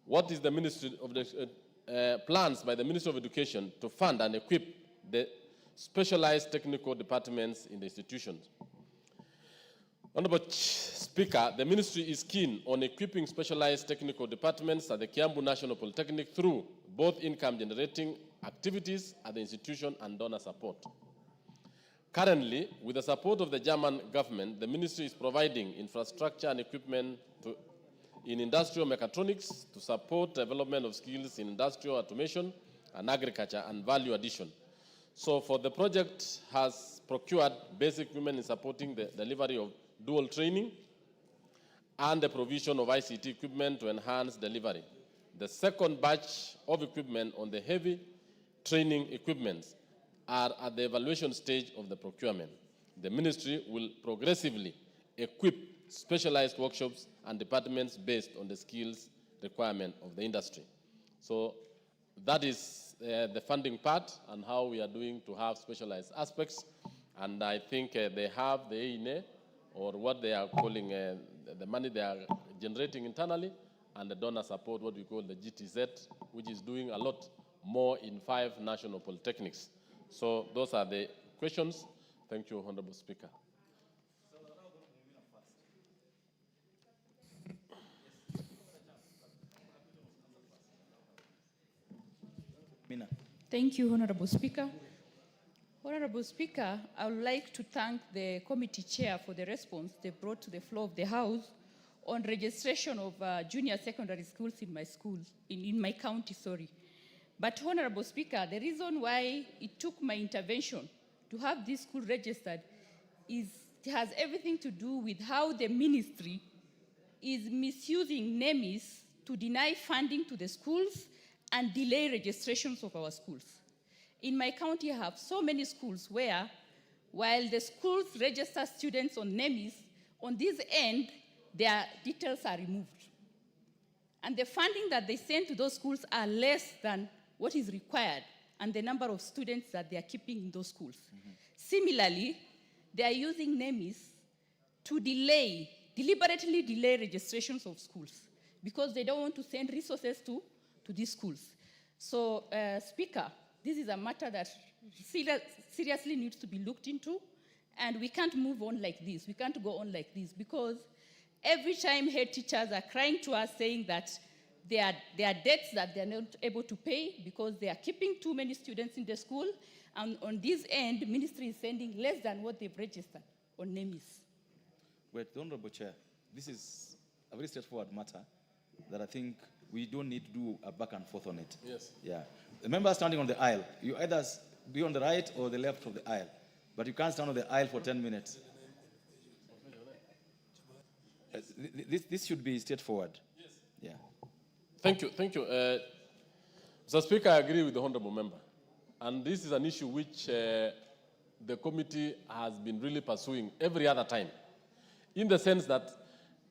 what is the Ministry of the plans by the Ministry of Education to fund and equip the specialized technical departments in the institutions? Honorable Speaker, the Ministry is keen on equipping specialized technical departments at the Kiambu National Polytechnic through both income-generating activities at the institution and donor support. Currently, with the support of the German government, the Ministry is providing infrastructure and equipment in industrial mechatronics to support development of skills in industrial automation and agriculture and value addition. So for the project has procured basic equipment in supporting the delivery of dual training and the provision of ICT equipment to enhance delivery. The second batch of equipment on the heavy training equipment are at the evaluation stage of the procurement. The ministry will progressively equip specialized workshops and departments based on the skills requirement of the industry. So that is the funding part and how we are doing to have specialized aspects. And I think they have the AINE, or what they are calling the money they are generating internally, and the donor support, what we call the GTZ, which is doing a lot more in 5 national polytechnics. So those are the questions. Thank you, Honorable Speaker. Mina. Thank you, Honorable Speaker. Honorable Speaker, I would like to thank the committee chair for the response they brought to the floor of the House on registration of junior secondary schools in my school, in my county, sorry. But Honorable Speaker, the reason why it took my intervention to have this school registered it has everything to do with how the ministry is misusing NEMIS to deny funding to the schools and delay registrations of our schools. In my county, I have so many schools where, while the schools register students on NEMIS, on this end, their details are removed. And the funding that they send to those schools are less than what is required and the number of students that they are keeping in those schools. Similarly, they are using NEMIS to deliberately delay registrations of schools because they don't want to send resources to these schools. So, Speaker, this is a matter that seriously needs to be looked into, and we can't move on like this. We can't go on like this because every time head teachers are crying to us saying that there are debts that they're not able to pay because they are keeping too many students in the school, and on this end, the ministry is sending less than what they've registered on NEMIS. Wait, the Honorable Chair, this is a very straightforward matter that I think we don't need to do a back and forth on it. Yes. Yeah. The member standing on the aisle, you either be on the right or the left of the aisle, but you can't stand on the aisle for 10 minutes. This should be straightforward. Yes. Yeah. Thank you. Thank you. Mr. Speaker, I agree with the Honorable Member. And this is an issue which the committee has been really pursuing every other time, in the sense that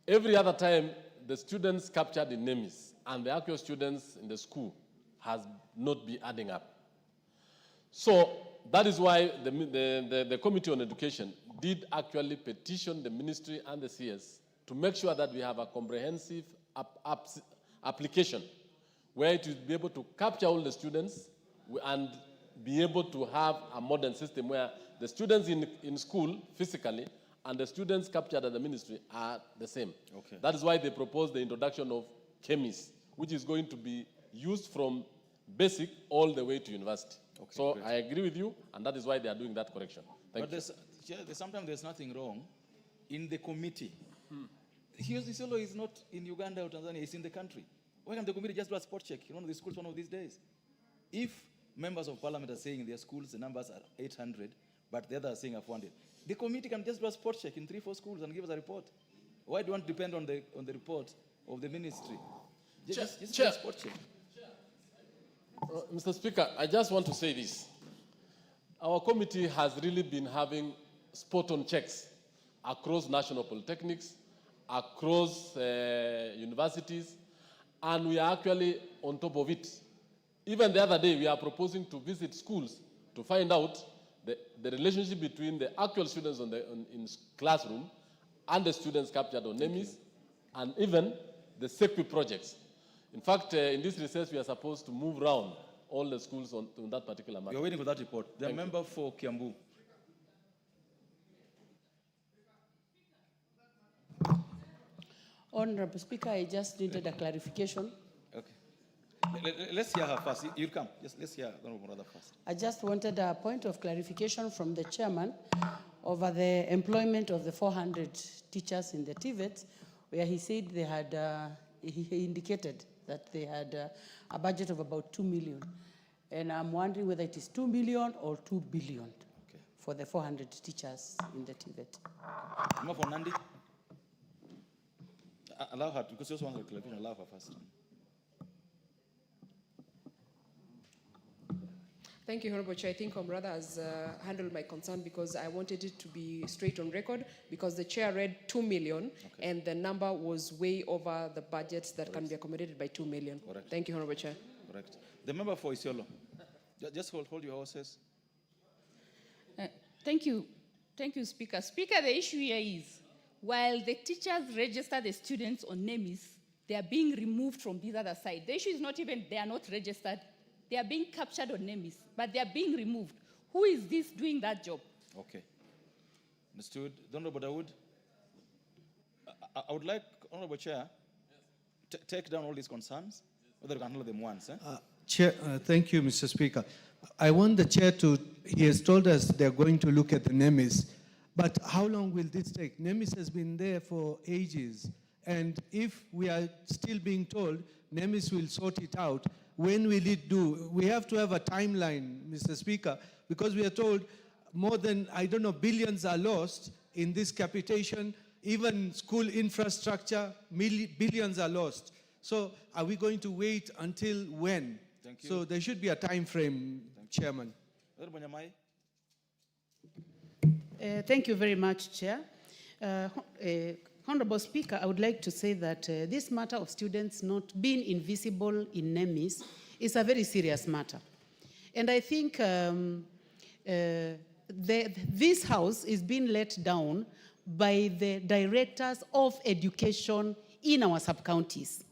every other time the students captured in NEMIS and the actual students in the school has not been adding up. So that is why the Committee on Education did actually petition the ministry and the CS to make sure that we have a comprehensive application where it will be able to capture all the students and be able to have a modern system where the students in school physically and the students captured at the ministry are the same. Okay. That is why they proposed the introduction of chemis, which is going to be used from basic all the way to university. Okay, so great. I agree with you, and that is why they are doing that correction. Thank you. Sometimes there's nothing wrong in the committee. Isiolo is not in Uganda or Tanzania, it's in the country. Why can't the committee just do a spot check in one of the schools one of these days? If members of parliament are saying in their schools the numbers are 800, but the others are saying are 400, the committee can just do a spot check in 3-4 schools and give us a report. Why do you want to depend on the report of the ministry? Just do a spot check. Mr. Speaker, I just want to say this. Our committee has really been having spot-on checks across national polytechnics, across universities, and we are actually on top of it. Even the other day, we are proposing to visit schools to find out the relationship between the actual students in classroom and the students captured on NEMIS, and even the SEQUI projects. In fact, in this research, we are supposed to move around all the schools on that particular matter. You're waiting for that report. The member for Kiambu. Honorable Speaker, I just needed a clarification. Okay. Let's hear her first. You'll come. Yes, let's hear Honorable Mother first. I just wanted a point of clarification from the chairman over the employment of the 400 teachers in the TVET, where he said they had, he indicated that they had a budget of about 2 million. And I'm wondering whether it is 2 million or 2 billion for the 400 teachers in the TVET. Member for Nandi. Allow her, because you also want to clarification, allow her first. Thank you, Honorable Chair. I think Comrade has handled my concern because I wanted it to be straight on record because the Chair read 2 million and the number was way over the budgets that can be accommodated by 2 million. Correct. Thank you, Honorable Chair. Correct. The member for Isiolo. Just hold your horses. Thank you. Thank you, Speaker. Speaker, the issue here is, while the teachers register the students on NEMIS, they are being removed from this other side. The issue is not even they are not registered. They are being captured on NEMIS, but they are being removed. Who is this doing that job? Okay. Understood. Honorable Dawood, I would like, Honorable Chair, take down all these concerns, whether you can handle them once. Chair, thank you, Mr. Speaker. I want the chair to, he has told us they're going to look at the NEMIS, but how long will this take? NEMIS has been there for ages, and if we are still being told NEMIS will sort it out, when will it do? We have to have a timeline, Mr. Speaker, because we are told more than, I don't know, billions are lost in this capitation, even school infrastructure, billions are lost. So are we going to wait until when? Thank you. So there should be a time frame, Chairman. Thank you very much, Chair. Honorable Speaker, I would like to say that this matter of students not being invisible in NEMIS is a very serious matter. And I think this House is being let down by the directors of education in our sub-counties.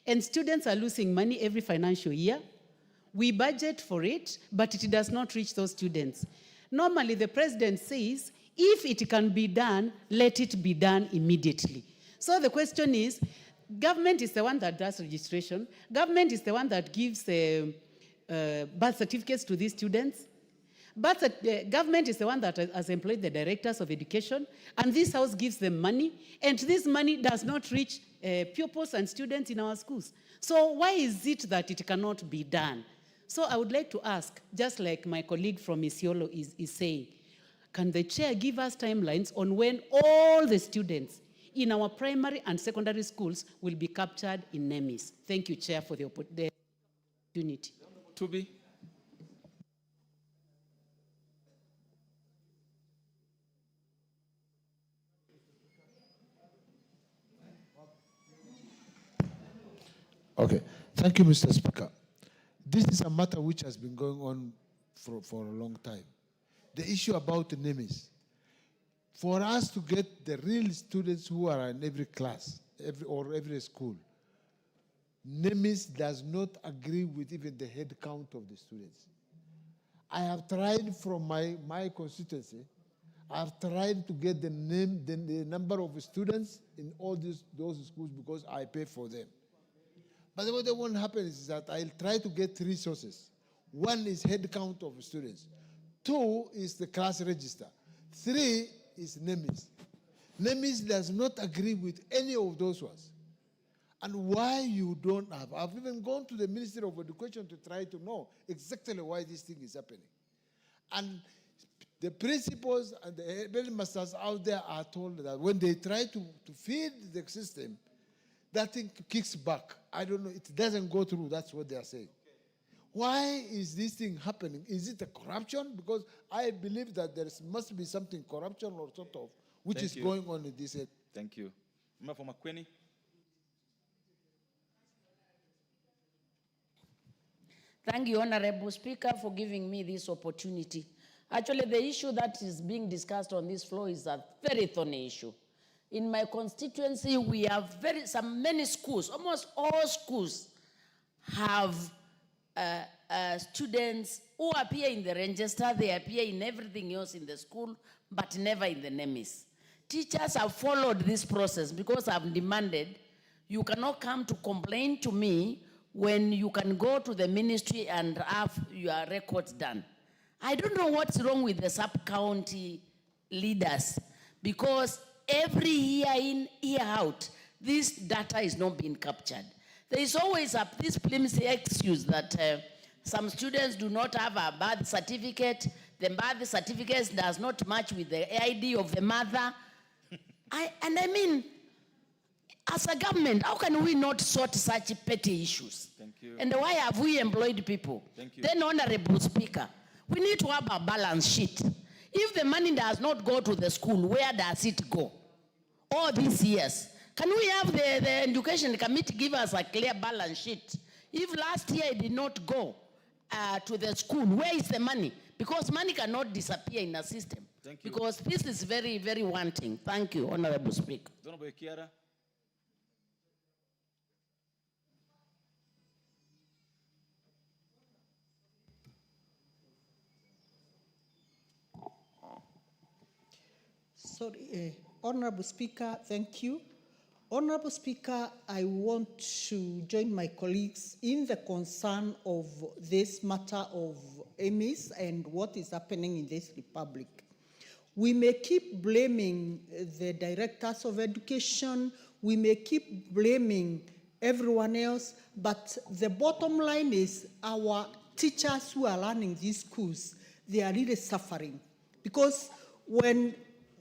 And students are losing money every financial year. We budget for it, but it does not reach those students. Normally, the president says, if it can be done, let it be done immediately. So the question is, government is the one that does registration. Government is the one that gives birth certificates to these students. But government is the one that has employed the directors of education, and this House gives them money, and this money does not reach pupils and students in our schools. So why is it that it cannot be done? So I would like to ask, just like my colleague from Isiolo is saying, can the chair give us timelines on when all the students in our primary and secondary schools will be captured in NEMIS? Thank you, Chair, for the opportunity. To be. Okay. Thank you, Mr. Speaker. This is a matter which has been going on for a long time. The issue about the NEMIS. For us to get the real students who are in every class, every school, NEMIS does not agree with even the head count of the students. I have tried from my constituency, I've tried to get the number of students in all those schools because I pay for them. But what won't happen is that I'll try to get 3 sources. 1 is head count of students. 2 is the class register. 3 is NEMIS. NEMIS does not agree with any of those ones. And why you don't have, I've even gone to the Ministry of Education to try to know exactly why this thing is happening. And the principals and the headmasters out there are told that when they try to feed the system, that thing kicks back. I don't know, it doesn't go through, that's what they are saying. Why is this thing happening? Is it a corruption? Because I believe that there must be something corruption or sort of, which is going on in this. Thank you. Member for Makueni. Thank you, Honorable Speaker, for giving me this opportunity. Actually, the issue that is being discussed on this floor is a very thorny issue. In my constituency, we have many schools, almost all schools have students who appear in the register, they appear in everything else in the school, but never in the NEMIS. Teachers have followed this process because I've demanded, you cannot come to complain to me when you can go to the ministry and have your records done. I don't know what's wrong with the sub-county leaders, because every year in, year out, this data is not being captured. There is always this flimsy excuse that some students do not have a birth certificate, the birth certificates does not match with the ID of the mother. I mean, as a government, how can we not sort such petty issues? Thank you. And why have we employed people? Thank you. Then, Honorable Speaker, we need to have a balance sheet. If the money does not go to the school, where does it go? All these years. Can we have the education committee give us a clear balance sheet? If last year it did not go to the school, where is the money? Because money cannot disappear in a system. Thank you. Because this is very, very wanting. Thank you, Honorable Speaker. Honorable Kiara. Sorry, Honorable Speaker, thank you. Honorable Speaker, I want to join my colleagues in the concern of this matter of EMIS and what is happening in this republic. We may keep blaming the directors of education, we may keep blaming everyone else, but the bottom line is our teachers who are running these schools, they are really suffering. Because when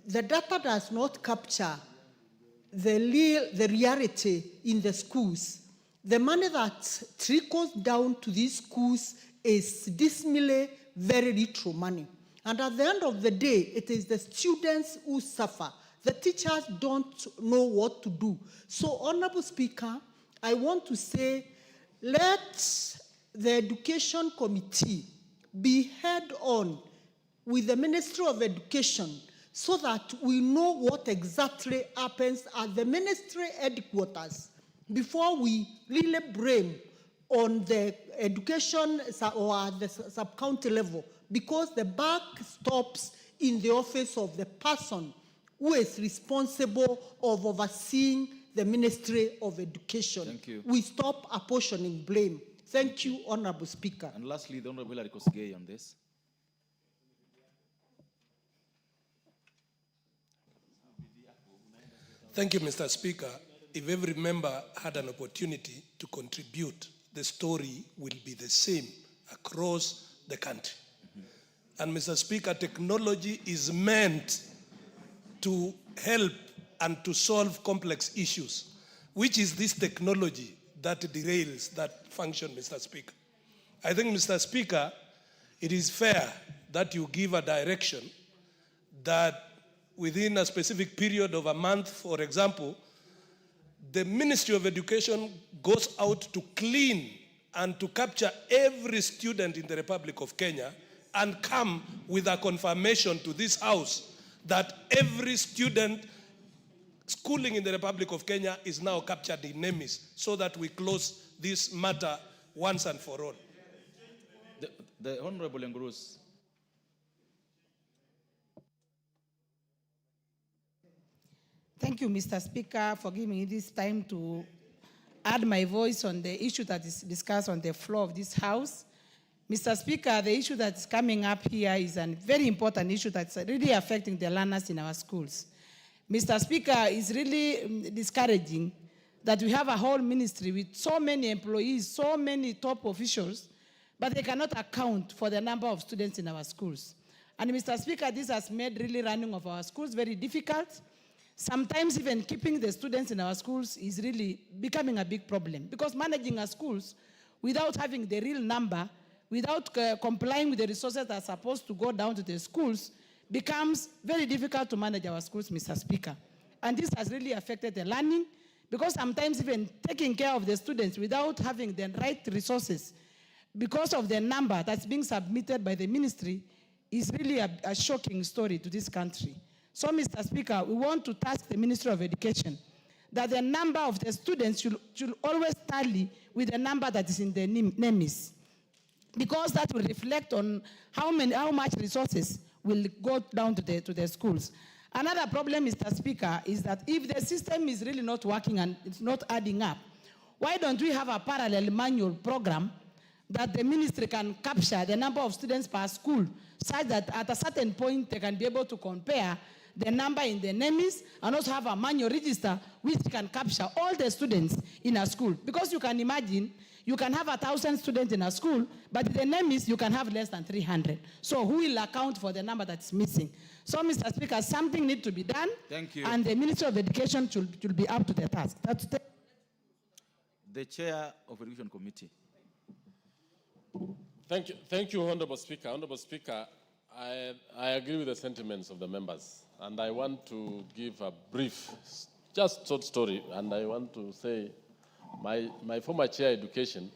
the data does not capture the reality in the schools, the money that trickles down to these schools is dismally very little money. And at the end of the day, it is the students who suffer. The teachers don't know what to do. So, Honorable Speaker, I want to say, let the Education Committee be head on with the Ministry of Education so that we know what exactly happens at the ministry headquarters before we really blame on the education or at the sub-county level, because the buck stops in the office of the person who is responsible of overseeing the Ministry of Education. Thank you. We stop apportioning blame. Thank you, Honorable Speaker. And lastly, the Honorable Hilary Kosgei on this. Thank you, Mr. Speaker. If every member had an opportunity to contribute, the story will be the same across the country. And Mr. Speaker, technology is meant to help and to solve complex issues. Which is this technology that derails that function, Mr. Speaker? I think, Mr. Speaker, it is fair that you give a direction that within a specific period of a month, for example, the Ministry of Education goes out to clean and to capture every student in the Republic of Kenya and come with a confirmation to this House that every student schooling in the Republic of Kenya is now captured in NEMIS, so that we close this matter once and for all. The Honorable Ngruz. Thank you, Mr. Speaker, for giving me this time to add my voice on the issue that is discussed on the floor of this House. Mr. Speaker, the issue that's coming up here is a very important issue that's really affecting the learners in our schools. Mr. Speaker, it's really discouraging that we have a whole ministry with so many employees, so many top officials, but they cannot account for the number of students in our schools. And Mr. Speaker, this has made really running of our schools very difficult. Sometimes even keeping the students in our schools is really becoming a big problem, because managing our schools without having the real number, without complying with the resources that are supposed to go down to the schools, becomes very difficult to manage our schools, Mr. Speaker. And this has really affected the learning, because sometimes even taking care of the students without having the right resources, because of the number that's being submitted by the ministry, is really a shocking story to this country. So, Mr. Speaker, we want to task the Ministry of Education that the number of the students should always tally with the number that is in the NEMIS, because that will reflect on how much resources will go down to the schools. Another problem, Mr. Speaker, is that if the system is really not working and it's not adding up, why don't we have a parallel manual program that the ministry can capture the number of students per school, such that at a certain point they can be able to compare the number in the NEMIS, and also have a manual register which can capture all the students in a school. Because you can imagine, you can have 1,000 students in a school, but in the NEMIS, you can have less than 300. So who will account for the number that's missing? So, Mr. Speaker, something needs to be done. Thank you. And the Ministry of Education should be up to the task. That's the Chair of Education Committee. Thank you, Honorable Speaker. Honorable Speaker, I agree with the sentiments of the members, and I want to give a brief, just short story, and I want to say my former chair education,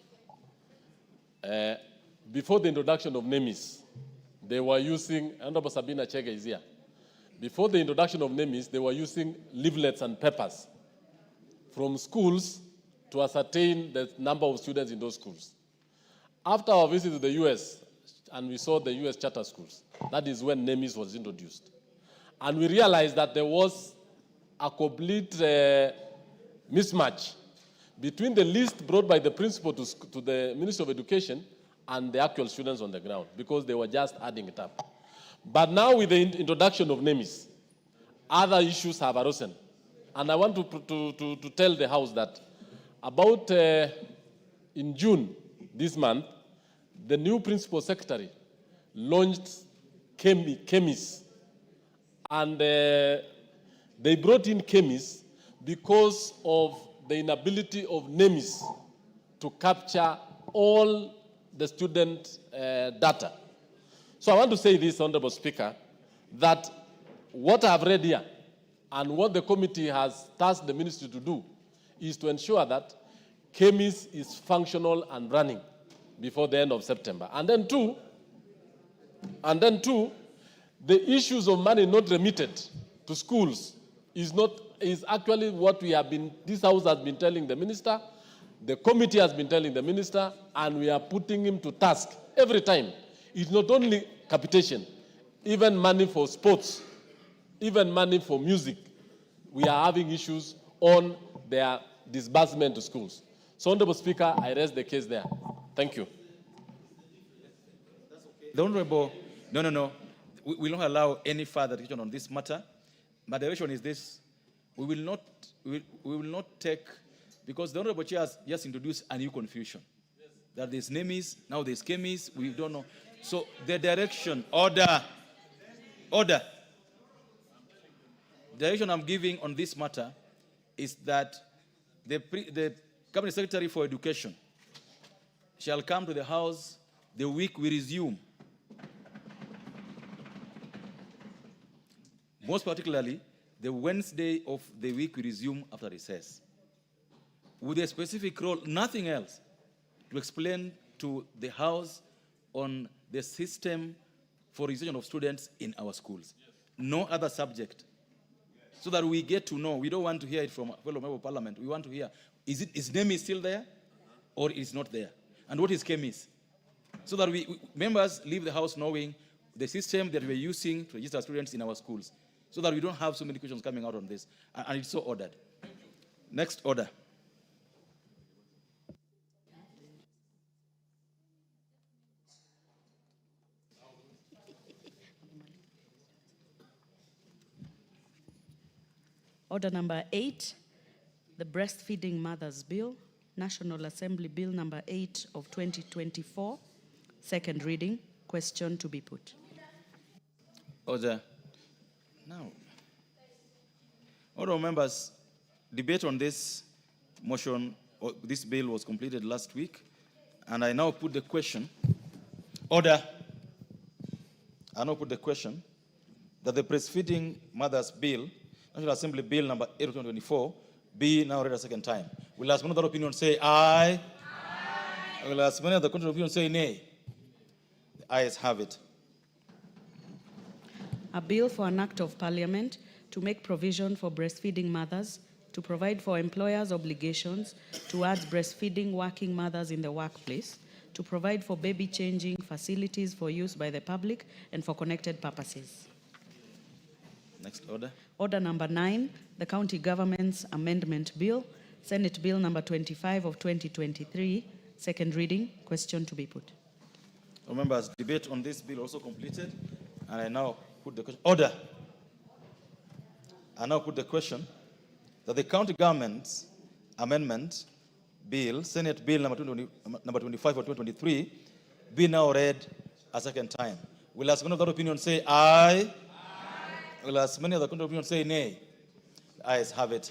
before the introduction of NEMIS, they were using, Honorable Sabina Chege is here, before the introduction of NEMIS, they were using leaflets and papers from schools to ascertain the number of students in those schools. After our visit to the US, and we saw the US charter schools, that is when NEMIS was introduced. And we realized that there was a complete mismatch between the list brought by the principal to the Ministry of Education and the actual students on the ground, because they were just adding it up. But now with the introduction of NEMIS, other issues have arisen. And I want to tell the House that about in June this month, the new principal secretary launched chemis. And they brought in chemis because of the inability of NEMIS to capture all the student data. So I want to say this, Honorable Speaker, that what I've read here and what the committee has tasked the ministry to do is to ensure that chemis is functional and running before the end of September. And then two, the issues of money not remitted to schools is actually what we have been, this House has been telling the minister, the committee has been telling the minister, and we are putting him to task every time. It's not only capitation, even money for sports, even money for music. We are having issues on their disbursement to schools. So, Honorable Speaker, I raise the case there. Thank you. The Honorable, no. We will not allow any further discussion on this matter. My direction is this: we will not take, because the Honorable Chair has just introduced a new confusion. Yes. That there's NEMIS, now there's chemis, we don't know. So the direction, order. The direction I'm giving on this matter is that the Cabinet Secretary for Education shall come to the House the week we resume. Most particularly, the Wednesday of the week we resume after recess. With a specific role, nothing else, to explain to the House on the system for registration of students in our schools. No other subject. So that we get to know. We don't want to hear it from a fellow member of parliament. We want to hear, is NEMIS still there or is not there? And what is chemis? So that we members leave the House knowing the system that we're using to register students in our schools, so that we don't have so many questions coming out on this. And it's so ordered. Next order. Order number 8, the Breastfeeding Mothers Bill, National Assembly Bill number 8 of 2024, second reading. Question to be put. Order. Now, all members, debate on this motion, or this bill was completed last week, and I now put the question. Order. I now put the question that the Breastfeeding Mothers Bill, National Assembly Bill number 8 of 2024, be now read a second time. Will as many other opinion say aye? Aye. Will as many other contrary opinion say nay? The ayes have it. A bill for an act of parliament to make provision for breastfeeding mothers, to provide for employers' obligations towards breastfeeding working mothers in the workplace, to provide for baby changing facilities for use by the public and for connected purposes. Next order. Order number 9, the County Government's Amendment Bill, Senate Bill number 25 of 2023, second reading. Question to be put. Members, debate on this bill also completed, and I now put the question. Order. I now put the question that the county government's amendment bill, Senate Bill number 25 of 2023, be now read a second time. Will as many of that opinion say aye? Aye. Will as many of the counter opinion say nay? The ayes have it.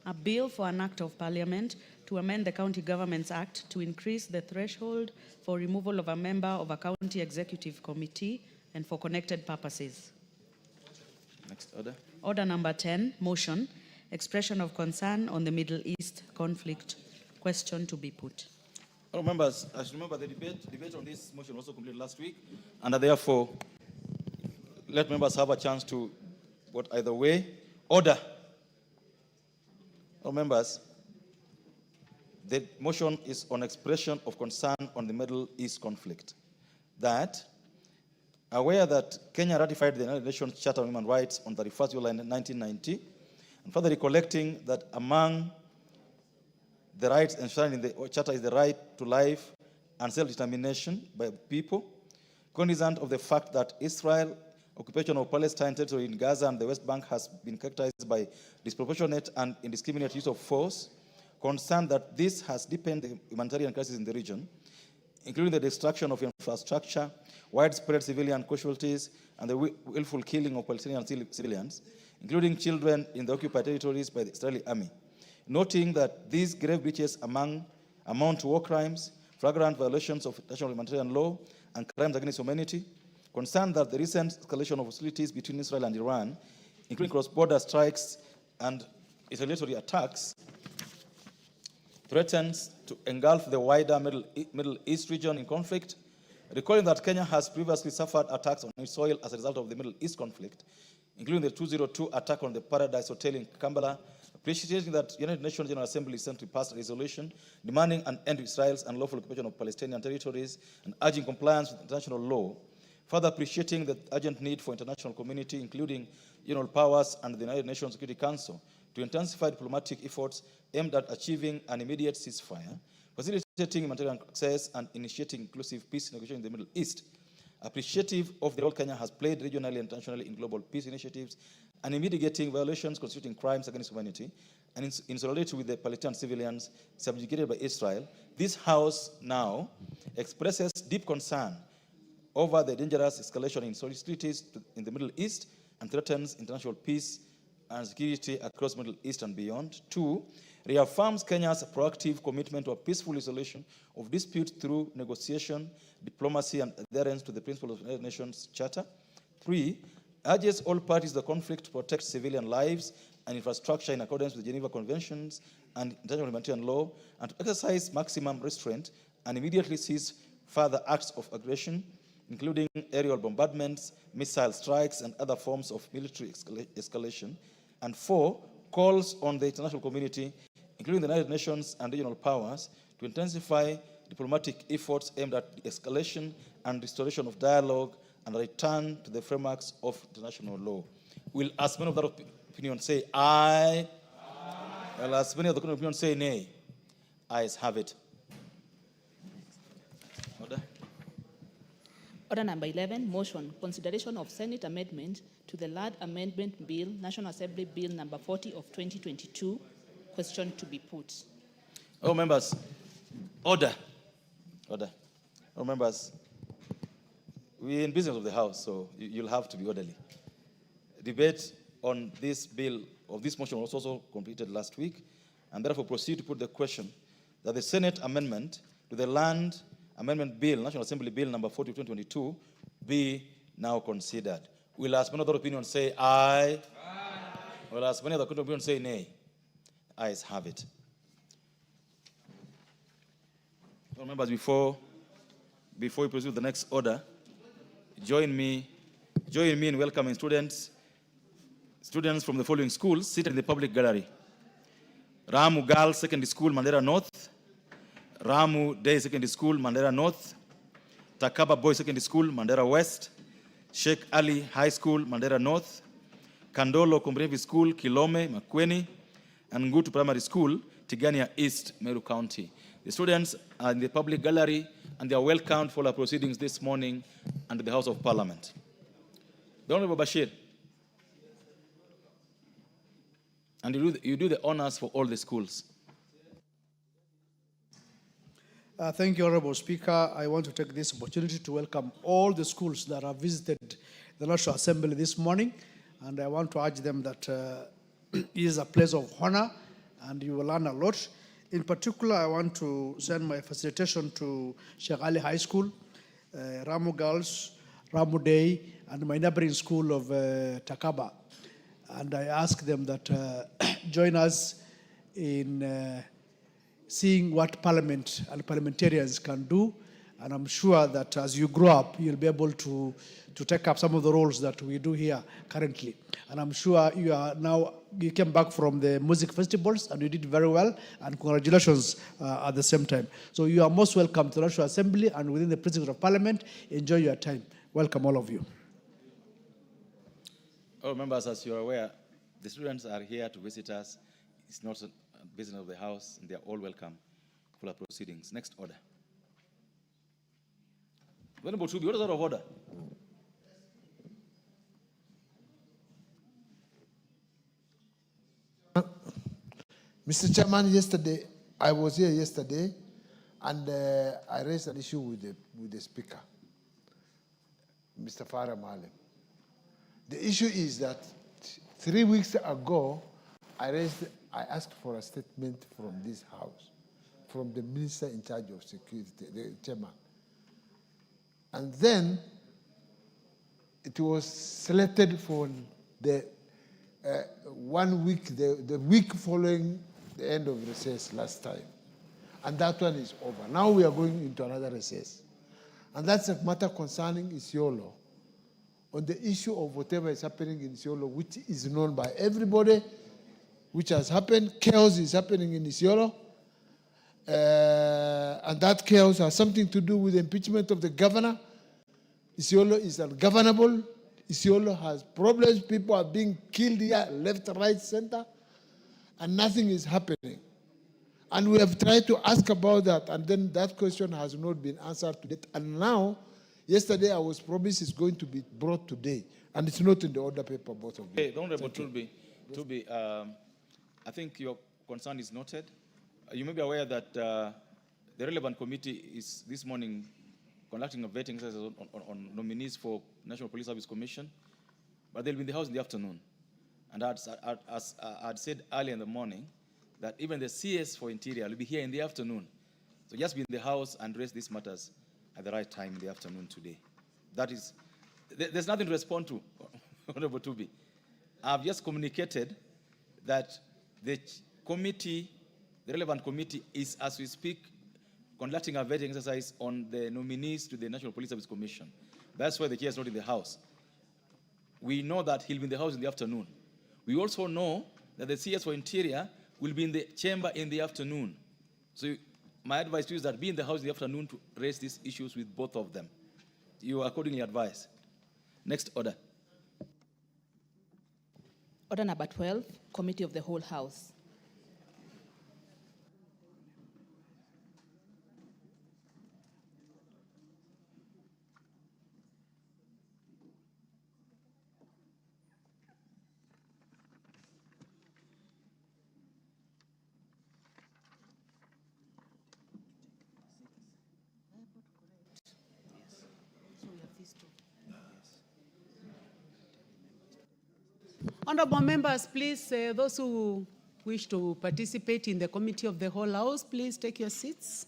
A bill for an act of parliament to amend the County Governments Act to increase the threshold for removal of a member of a county executive committee and for connected purposes. Next order. Order number 10, motion, expression of concern on the Middle East conflict. Question to be put. All members, as you remember, the debate on this motion was also completed last week, and therefore, let members have a chance to vote either way. Order. All members, the motion is on expression of concern on the Middle East conflict. That, aware that Kenya ratified the United Nations Charter on Human Rights on 31st July 1990, and further recollecting that among the rights enshrined in the Charter is the right to life and self-determination by people, cognizant of the fact that Israel occupation of Palestine territory in Gaza and the West Bank has been characterized by disproportionate and indiscriminate use of force, concerned that this has deepened the humanitarian crisis in the region, including the destruction of infrastructure, widespread civilian casualties, and the willful killing of Palestinian civilians, including children in the occupied territories by the Israeli army. Noting that these grave breaches amount to war crimes, flagrant violations of international humanitarian law, and crimes against humanity, concerned that the recent escalation of hostilities between Israel and Iran, including cross-border strikes and retaliatory attacks, threatens to engulf the wider Middle East region in conflict, recalling that Kenya has previously suffered attacks on its soil as a result of the Middle East conflict, including the 2002 attack on the Paradise Hotel in Kampala, appreciating that United Nations General Assembly recently passed a resolution demanding an end to Israel's unlawful occupation of Palestinian territories and urging compliance with international law, further appreciating the urgent need for international community, including regional powers and the United Nations Security Council, to intensify diplomatic efforts aimed at achieving an immediate ceasefire, facilitating humanitarian access, and initiating inclusive peace negotiations in the Middle East. Appreciative of the role Kenya has played regionally and internationally in global peace initiatives and in mitigating violations constituting crimes against humanity, and in solidarity with the Palestinian civilians subjugated by Israel, this House now expresses deep concern over the dangerous escalation in hostilities in the Middle East and threatens international peace and security across the Middle East and beyond. 2, reaffirms Kenya's proactive commitment to a peaceful resolution of disputes through negotiation, diplomacy, and adherence to the principles of the United Nations Charter. 3, urges all parties to the conflict to protect civilian lives and infrastructure in accordance with the Geneva Conventions and international humanitarian law, and to exercise maximum restraint and immediately cease further acts of aggression, including aerial bombardments, missile strikes, and other forms of military escalation. And 4, calls on the international community, including the United Nations and regional powers, to intensify diplomatic efforts aimed at escalation and restoration of dialogue and a return to the frameworks of international law. Will as many of that opinion say aye? Aye. Will as many of the opinion say nay? Ayes have it. Order. Order number 11, motion, consideration of Senate amendment to the Land Amendment Bill, National Assembly Bill number 40 of 2022. Question to be put. All members, order. Order. All members, we're in business of the House, so you'll have to be orderly. Debate on this bill, of this motion, was also completed last week, and therefore proceed to put the question that the Senate amendment to the Land Amendment Bill, National Assembly Bill number 40 of 2022, be now considered. Will as many other opinions say aye? Aye. Will as many other opinions say nay? Ayes have it. Well, members, before we proceed with the next order, join me in welcoming students from the following schools seated in the public gallery: Ramu Girls Secondary School, Mandera North; Ramu Day Secondary School, Mandera North; Takaba Boys Secondary School, Mandera West; Sheikh Ali High School, Mandera North; Kandolo Comprehensive School, Kilome, Makueni; and Ngutu Primary School, Tigania East, Meru County. The students are in the public gallery, and they are welcomed for our proceedings this morning under the House of Parliament. The Honorable Bashir. And you do the honors for all the schools. Thank you, Honorable Speaker. I want to take this opportunity to welcome all the schools that have visited the National Assembly this morning. And I want to urge them that it is a place of honor and you will learn a lot. In particular, I want to send my facilitation to Sheikh Ali High School, Ramu Girls, Ramu Day, and my neighboring school of Takaba. And I ask them that join us in seeing what Parliament and parliamentarians can do. And I'm sure that as you grow up, you'll be able to take up some of the roles that we do here currently. And I'm sure you came back from the music festivals and you did very well, and congratulations at the same time. So you are most welcome to the National Assembly and within the precincts of Parliament. Enjoy your time. Welcome all of you. Oh, members, as you're aware, the students are here to visit us. It's not a business of the House, and they are all welcome for our proceedings. Next order. Honorable Tubi, what is out of order? Mr. Chairman, I was here yesterday, and I raised an issue with the Speaker, Mr. Farah Malim. The issue is that 3 weeks ago, I asked for a statement from this House, from the Minister in charge of security, the Chairman. And then it was selected for the 1 week, the week following the end of recess last time. And that one is over. Now we are going into another recess. And that's a matter concerning Isiolo, on the issue of whatever is happening in Isiolo, which is known by everybody, which has happened. Chaos is happening in Isiolo. And that chaos has something to do with the impeachment of the governor. Isiolo is ungovernable. Isiolo has problems. People are being killed here, left, right, center, and nothing is happening. And we have tried to ask about that, and then that question has not been answered to date. And now, yesterday I was promised it's going to be brought today, and it's not in the order paper, both of you. Hey, Honorable Tubi, I think your concern is noted. You may be aware that the relevant committee is this morning conducting a vetting exercise on nominees for National Police Service Commission, but they'll be in the House in the afternoon. And as I'd said earlier in the morning, that even the CS for Interior will be here in the afternoon. So just be in the House and raise these matters at the right time in the afternoon today. That is, there's nothing to respond to, Honorable Tubi. I've just communicated that the committee, the relevant committee, is, as we speak, conducting a vetting exercise on the nominees to the National Police Service Commission. That's why the chair is not in the House. We know that he'll be in the House in the afternoon. We also know that the CS for Interior will be in the chamber in the afternoon. So my advice to you is that be in the House in the afternoon to raise these issues with both of them. You are accordingly advised. Next order. Order number 12, Committee of the Whole House. Honorable members, please, those who wish to participate in the Committee of the Whole House, please take your seats.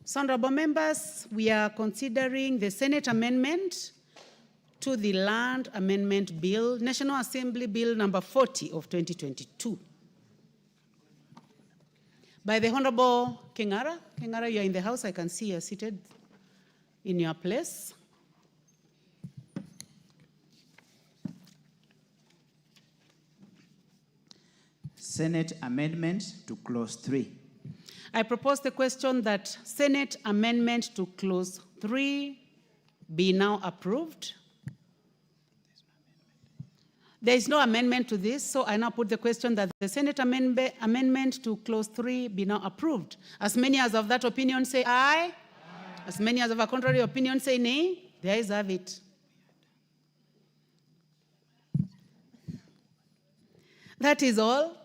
So, honorable members, we are considering the Senate amendment to the Land Amendment Bill, National Assembly Bill number 40 of 2022. By the Honorable Kengara. Kengara, you are in the House. I can see you are seated in your place. Senate amendment to clause 3. I propose the question that Senate amendment to clause 3 be now approved. There is no amendment to this, so I now put the question that the Senate amendment to clause 3 be now approved. As many as of that opinion say aye. Aye. As many as have a contrary opinion say nay. The ayes have it. That is all.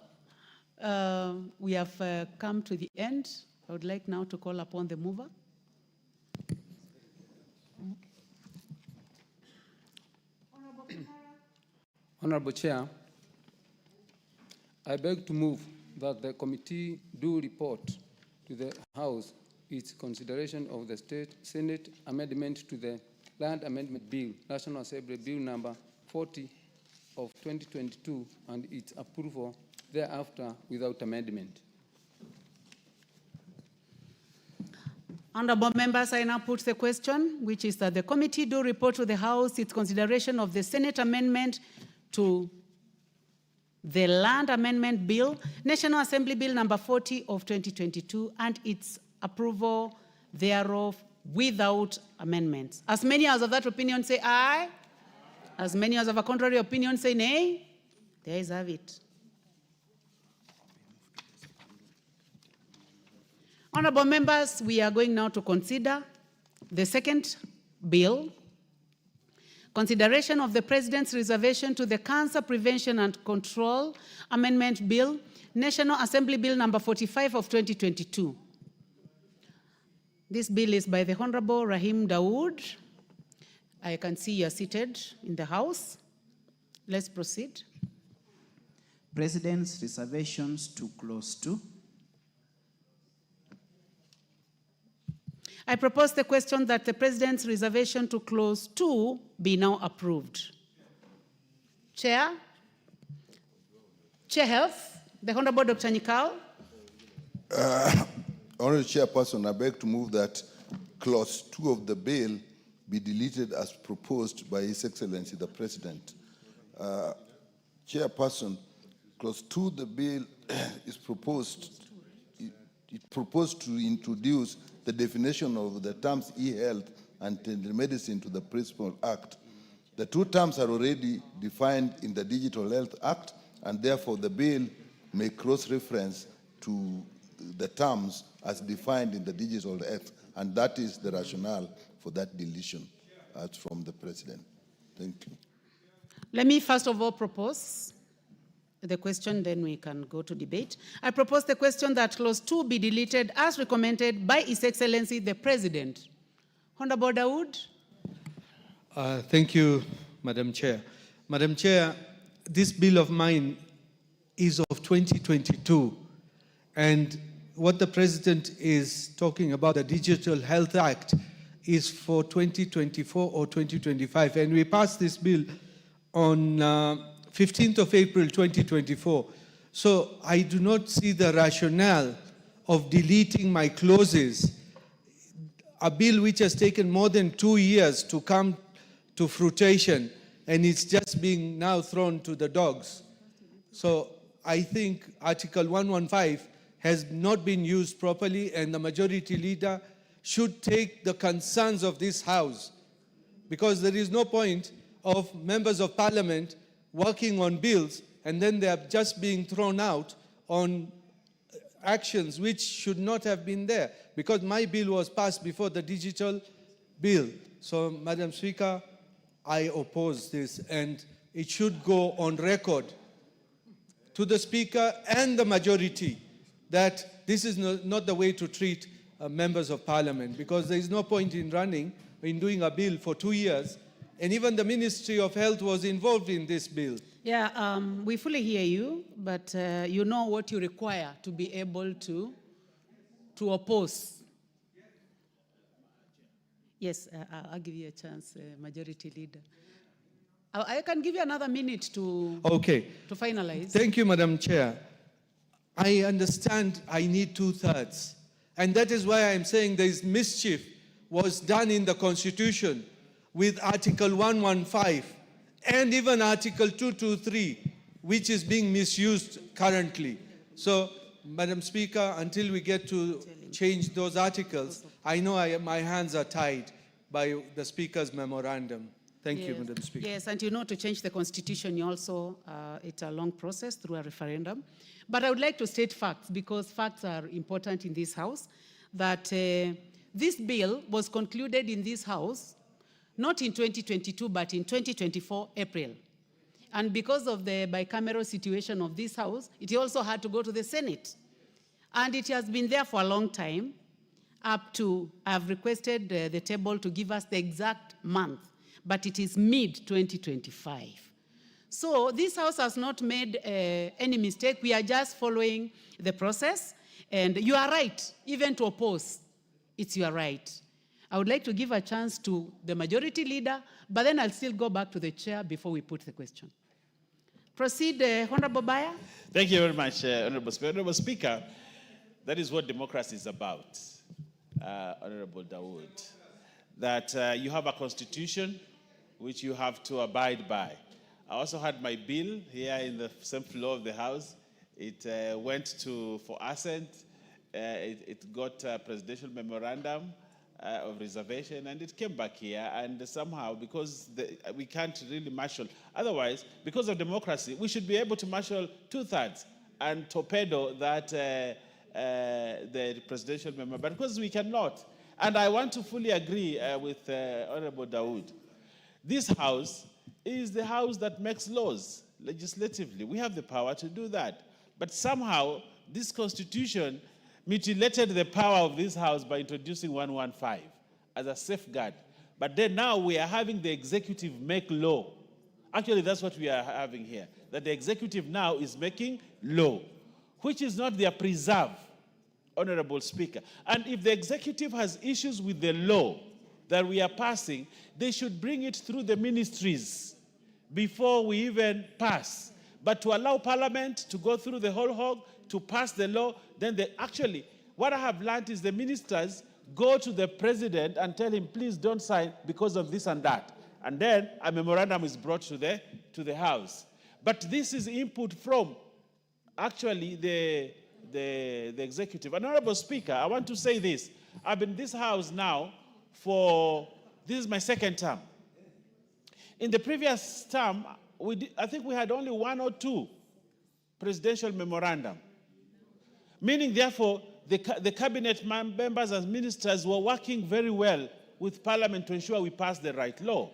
We have come to the end. I would like now to call upon the mover. Honorable Chair, I beg to move that the committee do report to the House its consideration of the Senate amendment to the Land Amendment Bill, National Assembly Bill number 40 of 2022, and its approval thereafter without amendment. Honorable members, I now put the question, which is that the committee do report to the House its consideration of the Senate amendment to the Land Amendment Bill, National Assembly Bill number 40 of 2022, and its approval thereof without amendments. As many as of that opinion say aye. As many as of a contrary opinion say nay. The ayes have it. Honorable members, we are going now to consider the second bill, consideration of the President's reservation to the Cancer Prevention and Control Amendment Bill, National Assembly Bill number 45 of 2022. This bill is by the Honorable Rahim Dawood. I can see you are seated in the House. Let's proceed. President's reservations to clause 2. I propose the question that the President's reservation to clause 2 be now approved. Chair? Chair Health, the Honorable Dr. Nikal. Honorable Chairperson, I beg to move that clause 2 of the bill be deleted as proposed by His Excellency the President. Chairperson, clause 2 of the bill is proposed. It proposed to introduce the definition of the terms e-health and telemedicine to the Principal Act. The two terms are already defined in the Digital Health Act, and therefore the bill may cross-reference to the terms as defined in the Digital Health, and that is the rationale for that deletion as from the President. Thank you. Let me first of all propose the question, then we can go to debate. I propose the question that clause 2 be deleted as recommended by His Excellency the President. Honorable Dawood. Thank you, Madam Chair. Madam Chair, this bill of mine is of 2022, and what the President is talking about, the Digital Health Act, is for 2024 or 2025, and we passed this bill on 15th of April 2024. So I do not see the rationale of deleting my clauses. A bill which has taken more than 2 years to come to fruition, and it's just being now thrown to the dogs. So I think Article 115 has not been used properly, and the majority leader should take the concerns of this House, because there is no point of members of Parliament working on bills and then they are just being thrown out on actions which should not have been there, because my bill was passed before the digital bill. So, Madam Speaker, I oppose this, and it should go on record to the Speaker and the majority that this is not the way to treat members of Parliament, because there is no point in doing a bill for 2 years, and even the Ministry of Health was involved in this bill. Yeah, we fully hear you, but you know what you require to be able to oppose. Yes, I'll give you a chance, Majority Leader. I can give you another minute to finalize. Thank you, Madam Chair. I understand I need 2/3, and that is why I'm saying there is mischief was done in the Constitution with Article 115 and even Article 223, which is being misused currently. So, Madam Speaker, until we get to change those articles, I know my hands are tied by the Speaker's memorandum. Thank you, Madam Speaker. Yes, and you know, to change the Constitution, you also, it's a long process through a referendum. But I would like to state facts, because facts are important in this House, that This bill was concluded in this House, not in 2022, but in 2024, April. And because of the bicameral situation of this House, it also had to go to the Senate. And it has been there for a long time, up to, I've requested the table to give us the exact month, but it is mid-2025. So this House has not made any mistake. We are just following the process. And you are right, even to oppose, it's your right. I would like to give a chance to the majority leader, but then I'll still go back to the chair before we put the question. Proceed, Honorable Baya. Thank you very much, Honorable Speaker. Honorable Speaker, that is what democracy is about, Honorable Dawood. That you have a constitution which you have to abide by. I also had my bill here in the same floor of the House. It went for assent. It got a presidential memorandum of reservation, and it came back here. And somehow, because we can't really marshal, otherwise, because of democracy, we should be able to marshal 2/3 and torpedo that the presidential memorandum. But because we cannot, and I want to fully agree with Honorable Dawood, this House is the House that makes laws legislatively. We have the power to do that. But somehow, this Constitution mutilated the power of this House by introducing 115 as a safeguard. But then now we are having the executive make law. Actually, that's what we are having here, that the executive now is making law, which is not their preserve, Honorable Speaker. And if the executive has issues with the law that we are passing, they should bring it through the ministries before we even pass. But to allow Parliament to go through the whole hog, to pass the law, then actually, what I have learned is the ministers go to the president and tell him, please don't sign because of this and that. And then a memorandum is brought to the House. But this is input from actually the executive. Honorable Speaker, I want to say this. I've been in this House now this is my second term. In the previous term, I think we had only 1 or 2 presidential memorandum. Meaning, therefore, the cabinet members and ministers were working very well with Parliament to ensure we pass the right law.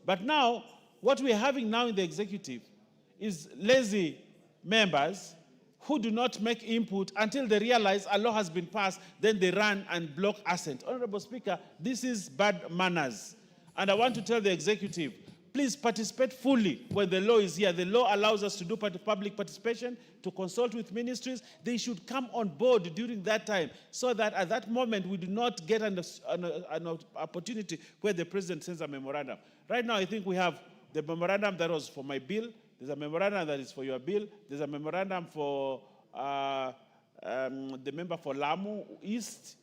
But now, what we're having now in the executive is lazy members who do not make input until they realize a law has been passed, then they run and block assent. Honorable Speaker, this is bad manners. And I want to tell the executive, please participate fully when the law is here. The law allows us to do public participation, to consult with ministries. They should come on board during that time so that at that moment we do not get an opportunity where the president sends a memorandum. Right now, I think we have the memorandum that was for my bill. There's a memorandum that is for your bill. There's a memorandum for the member for Lamu East.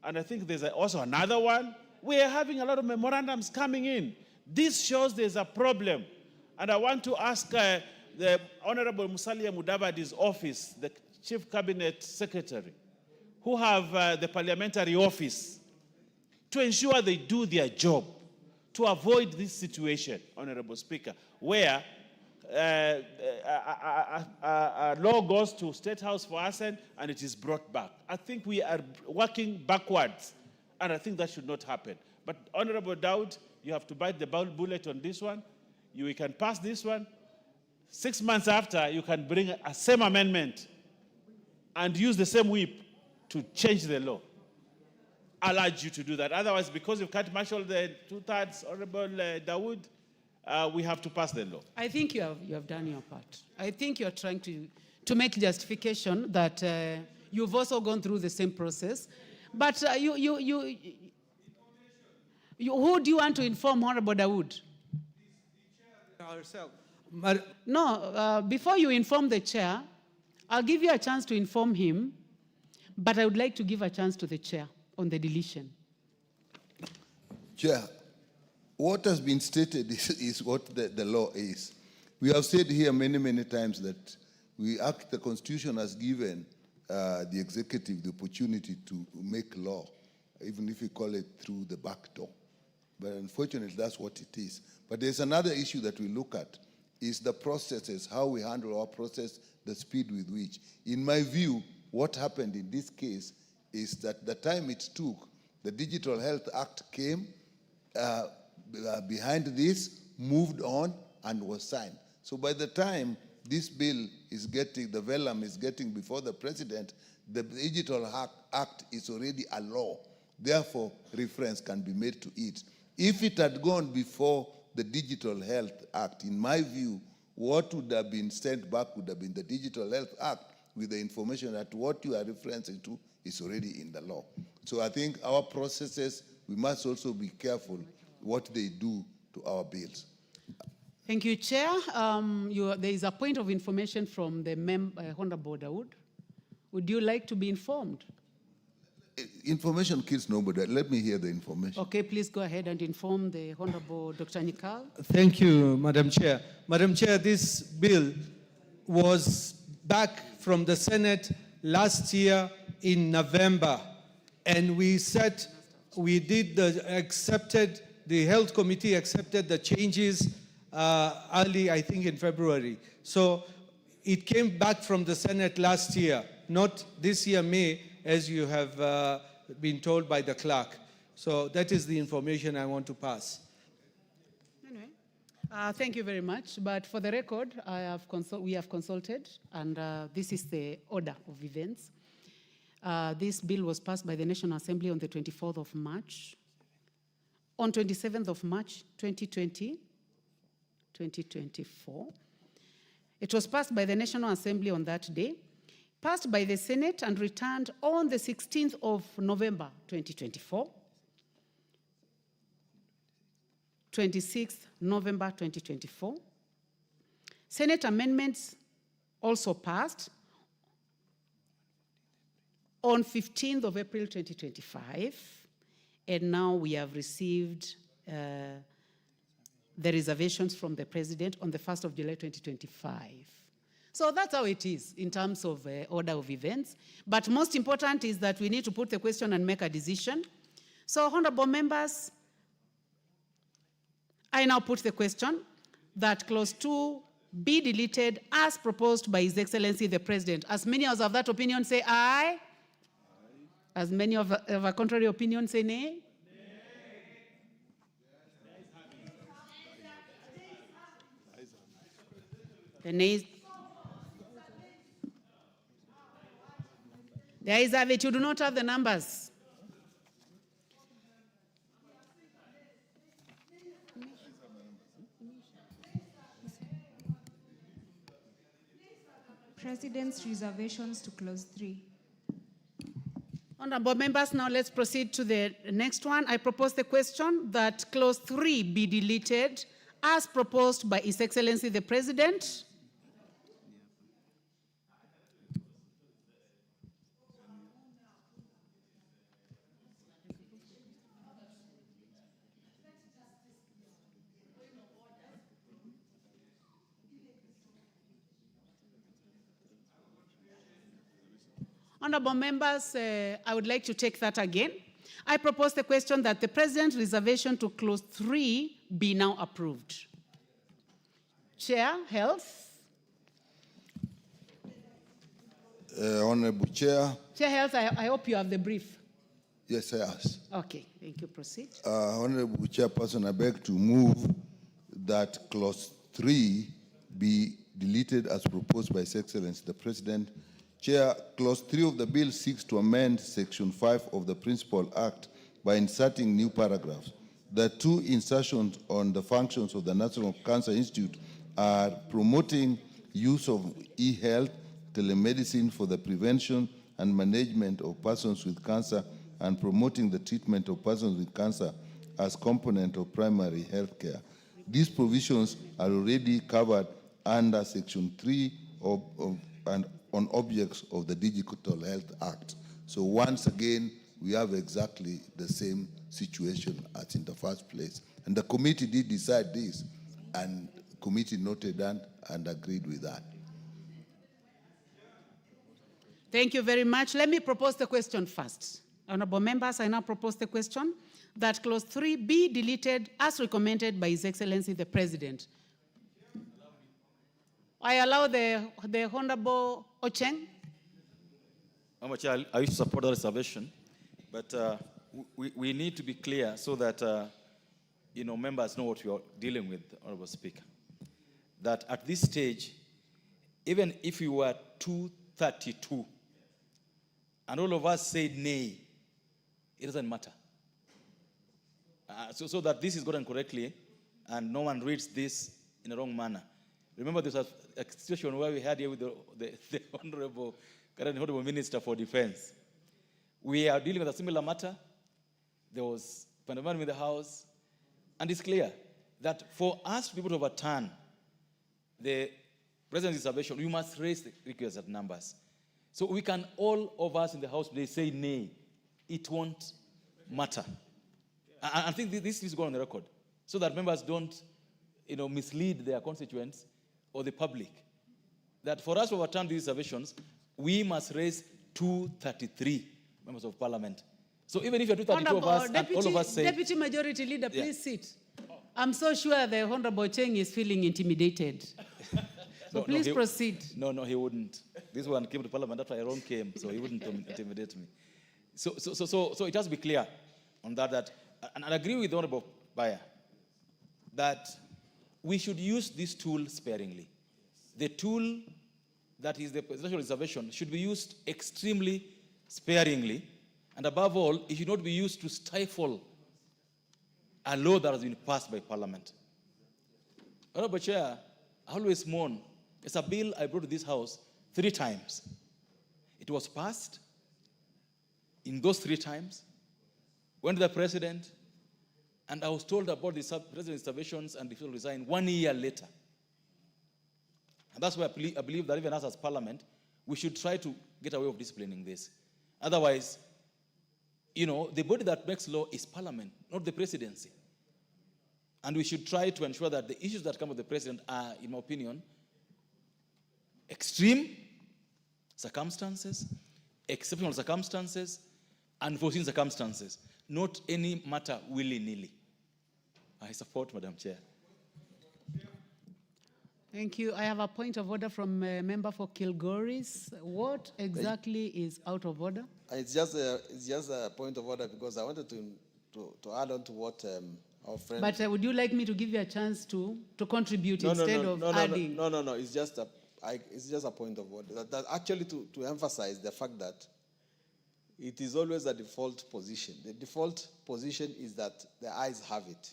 And I think there's also another one. We are having a lot of memorandums coming in. This shows there's a problem. And I want to ask the Honorable Musalia Mudavadi's office, the Chief Cabinet Secretary, who have the parliamentary office, to ensure they do their job, to avoid this situation, Honorable Speaker, where a law goes to State House for assent and it is brought back. I think we are working backwards, and I think that should not happen. But Honorable Dawood, you have to bite the bullet on this one. We can pass this one. 6 months after, you can bring a same amendment and use the same whip to change the law. I'll urge you to do that. Otherwise, because you can't marshal the 2/3, Honorable Dawood, we have to pass the law. I think you have done your part. I think you're trying to make justification that you've also gone through the same process. But who do you want to inform, Honorable Dawood? Ourselves. No, before you inform the chair, I'll give you a chance to inform him, but I would like to give a chance to the chair on the deletion. Chair, what has been stated is what the law is. We have said here many, many times that the Constitution has given the executive the opportunity to make law, even if we call it through the back door. But unfortunately, that's what it is. But there's another issue that we look at, is the processes, how we handle our process, the speed with which. In my view, what happened in this case is that the time it took The Digital Health Act came behind this, moved on, and was signed. So by the time this bill is getting, the vellum is getting before the president, the Digital Act is already a law. Therefore, reference can be made to it. If it had gone before the Digital Health Act, in my view, what would have been sent back would have been the Digital Health Act with the information that what you are referencing to is already in the law. So I think our processes, we must also be careful what they do to our bills. Thank you, Chair. There is a point of information from the Honorable Dawood. Would you like to be informed? Information kills nobody. Let me hear the information. Okay, please go ahead and inform the Honorable Dr. Nikal. Thank you, Madam Chair. Madam Chair, this bill was back from the Senate last year in November, and the Health Committee accepted the changes early, I think, in February. So it came back from the Senate last year, not this year, May, as you have been told by the clerk. So that is the information I want to pass. Anyway, thank you very much. But for the record, we have consulted, and this is the order of events. This bill was passed by the National Assembly on the 24th of March. On 27th of March, 2024. It was passed by the National Assembly on that day, passed by the Senate and returned on the 16th of November, 2024. 26th November, 2024. Senate amendments also passed on 15th of April, 2025. And now we have received the reservations from the President on the 1st of July, 2025. So that's how it is in terms of order of events. But most important is that we need to put the question and make a decision. So, honorable members, I now put the question that clause 2 be deleted as proposed by His Excellency the President. As many as of that opinion say aye. As many of a contrary opinion say nay. The nays. The ayes have it. You do not have the numbers. President's reservations to clause 3. Honorable members, now let's proceed to the next one. I propose the question that clause 3 be deleted as proposed by His Excellency the President. Honorable members, I would like to take that again. I propose the question that the President's reservation to clause 3 be now approved. Chair, Health. Honorable Chair. Chair, Health, I hope you have the brief. Yes, I ask. Okay, thank you. Proceed. Honorable Chairperson, I beg to move that clause 3 be deleted as proposed by His Excellency the President. Chair, clause 3 of the bill seeks to amend section 5 of the Principal Act by inserting new paragraphs. The two insertions on the functions of the National Cancer Institute are promoting use of e-health, telemedicine for the prevention and management of persons with cancer, and promoting the treatment of persons with cancer as component of primary health care. These provisions are already covered under section 3 and on objects of the Digital Health Act. So once again, we have exactly the same situation as in the first place. And the committee did decide this, and the committee noted that and agreed with that. Thank you very much. Let me propose the question first. Honorable members, I now propose the question that clause 3 be deleted as recommended by His Excellency the President. I allow the Honorable Ocheng. Chair, I used to support the reservation, but we need to be clear so that members know what we are dealing with, Honorable Speaker. That at this stage, even if we were 232 and all of us said nay, it doesn't matter. So that this is gotten correctly and no one reads this in a wrong manner. Remember, there was a situation where we had here with the current Honorable Minister for Defense. We are dealing with a similar matter. There was pandemonium in the House, and it's clear that for us to be able to overturn the President's reservation, we must raise the requisite numbers. So we can all of us in the House today say nay. It won't matter. I think this needs to go on the record so that members don't mislead their constituents or the public. That for us to overturn these reservations, we must raise 233 members of parliament. So even if you're 232 of us, and all of us say... Deputy Majority Leader, please sit. I'm so sure the Honorable Cheng is feeling intimidated. So please proceed. No, he wouldn't. This one came to parliament after Aaron came, so he wouldn't intimidate me. So it has to be clear on that and I agree with the Honorable Bayer that we should use this tool sparingly. The tool that is the presidential reservation should be used extremely sparingly, and above all, it should not be used to stifle a law that has been passed by Parliament. Honorable Chair, I always mourn. It's a bill I brought to this House 3 times. It was passed. In those 3 times, went to the President, and I was told about the President's reservations and the bill resigned 1 year later. And that's why I believe that even us as Parliament, we should try to get away with disciplining this. Otherwise, the body that makes law is Parliament, not the Presidency. And we should try to ensure that the issues that come with the President are, in my opinion, extreme circumstances, exceptional circumstances, unforeseen circumstances, not any matter willy-nilly. I support, Madam Chair. Thank you. I have a point of order from a member for Kilgoris. What exactly is out of order? It's just a point of order because I wanted to add on to what our friend... But would you like me to give you a chance to contribute instead of adding? No. It's just a point of order. That actually to emphasize the fact that it is always a default position. The default position is that the ayes have it.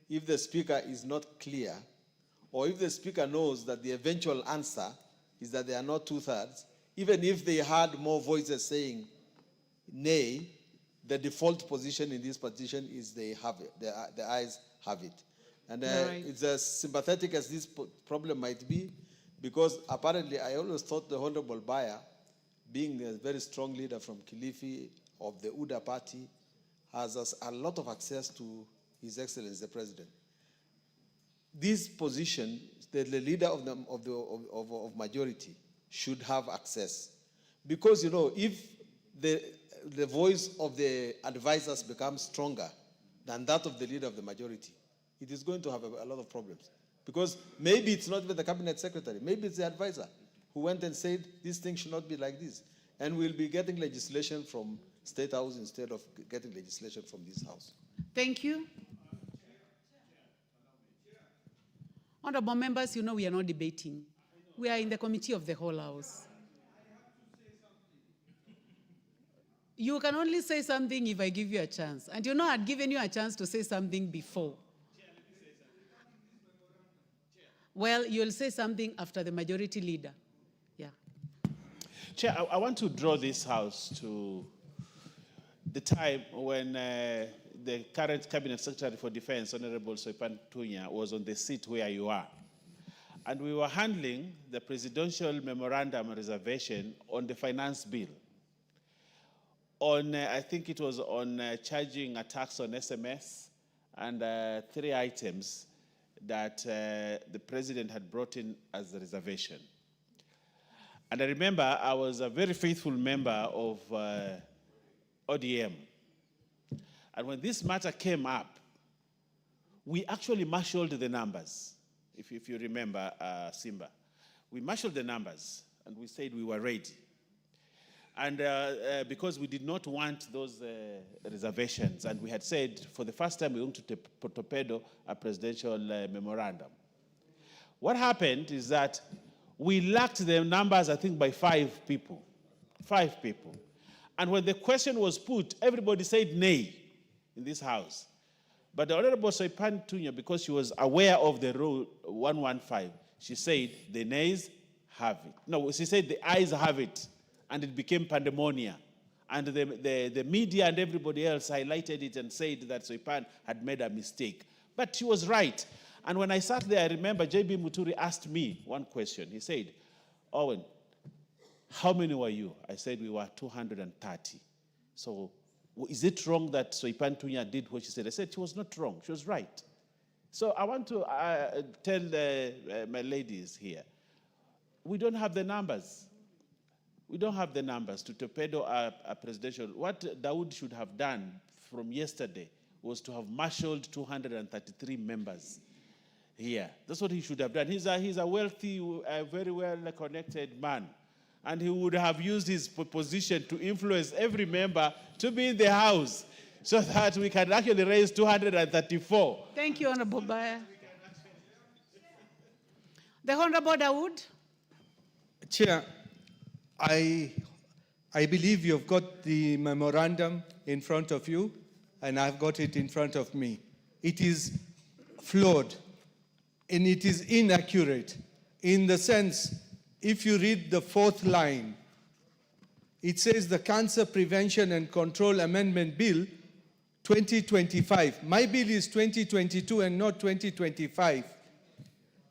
If the Speaker is not clear, or if the Speaker knows that the eventual answer is that they are not 2/3, even if they had more voices saying nay, the default position in this petition is they have it. The ayes have it. And it's as sympathetic as this problem might be, because apparently I always thought the Honorable Bayer, being a very strong leader from Kilifi of the UDA party, has a lot of access to His Excellency the President. This position, the leader of majority should have access, because if the voice of the advisors becomes stronger than that of the leader of the majority, it is going to have a lot of problems. Because maybe it's not even the cabinet secretary, maybe it's the advisor who went and said this thing should not be like this, and we'll be getting legislation from State House instead of getting legislation from this House. Thank you. Honorable members, we are not debating. We are in the committee of the whole House. You can only say something if I give you a chance. And I'd given you a chance to say something before. Well, you'll say something after the majority leader. Yeah. Chair, I want to draw this House to the time when the current Cabinet Secretary for Defense, Honorable Soipan Tunya, was on the seat where you are. And we were handling the presidential memorandum reservation on the finance bill. On, I think it was on charging a tax on SMS and 3 items that the President had brought in as a reservation. And I remember I was a very faithful member of ODM. And when this matter came up, we actually marshaled the numbers, if you remember, Simba. We marshaled the numbers, and we said we were ready. And because we did not want those reservations, and we had said for the first time we want to torpedo a presidential memorandum. What happened is that we lacked the numbers, I think, by 5 people. 5 people. And when the question was put, everybody said nay in this house. But the Honorable Soipan Tunya, because she was aware of the rule 115, she said the nays have it. No, she said the ayes have it. And it became pandemonium. And the media and everybody else highlighted it and said that Soipan had made a mistake. But she was right. And when I sat there, I remember J.B. Muturi asked me one question. He said, Owen, how many were you? I said we were 230. So is it wrong that Soipan Tunya did what she said? I said she was not wrong. She was right. So I want to tell my ladies here, we don't have the numbers. We don't have the numbers to torpedo a presidential. What Dawood should have done from yesterday was to have marshaled 233 members here. That's what he should have done. He's a wealthy, very well-connected man. And he would have used his position to influence every member to be in the House so that we can actually raise 234. Thank you, Honorable Baya. The Honorable Dawood. Chair, I believe you've got the memorandum in front of you, and I've got it in front of me. It is flawed, and it is inaccurate in the sense, if you read the 4th line, it says the Cancer Prevention and Control Amendment Bill 2025. My bill is 2022 and not 2025.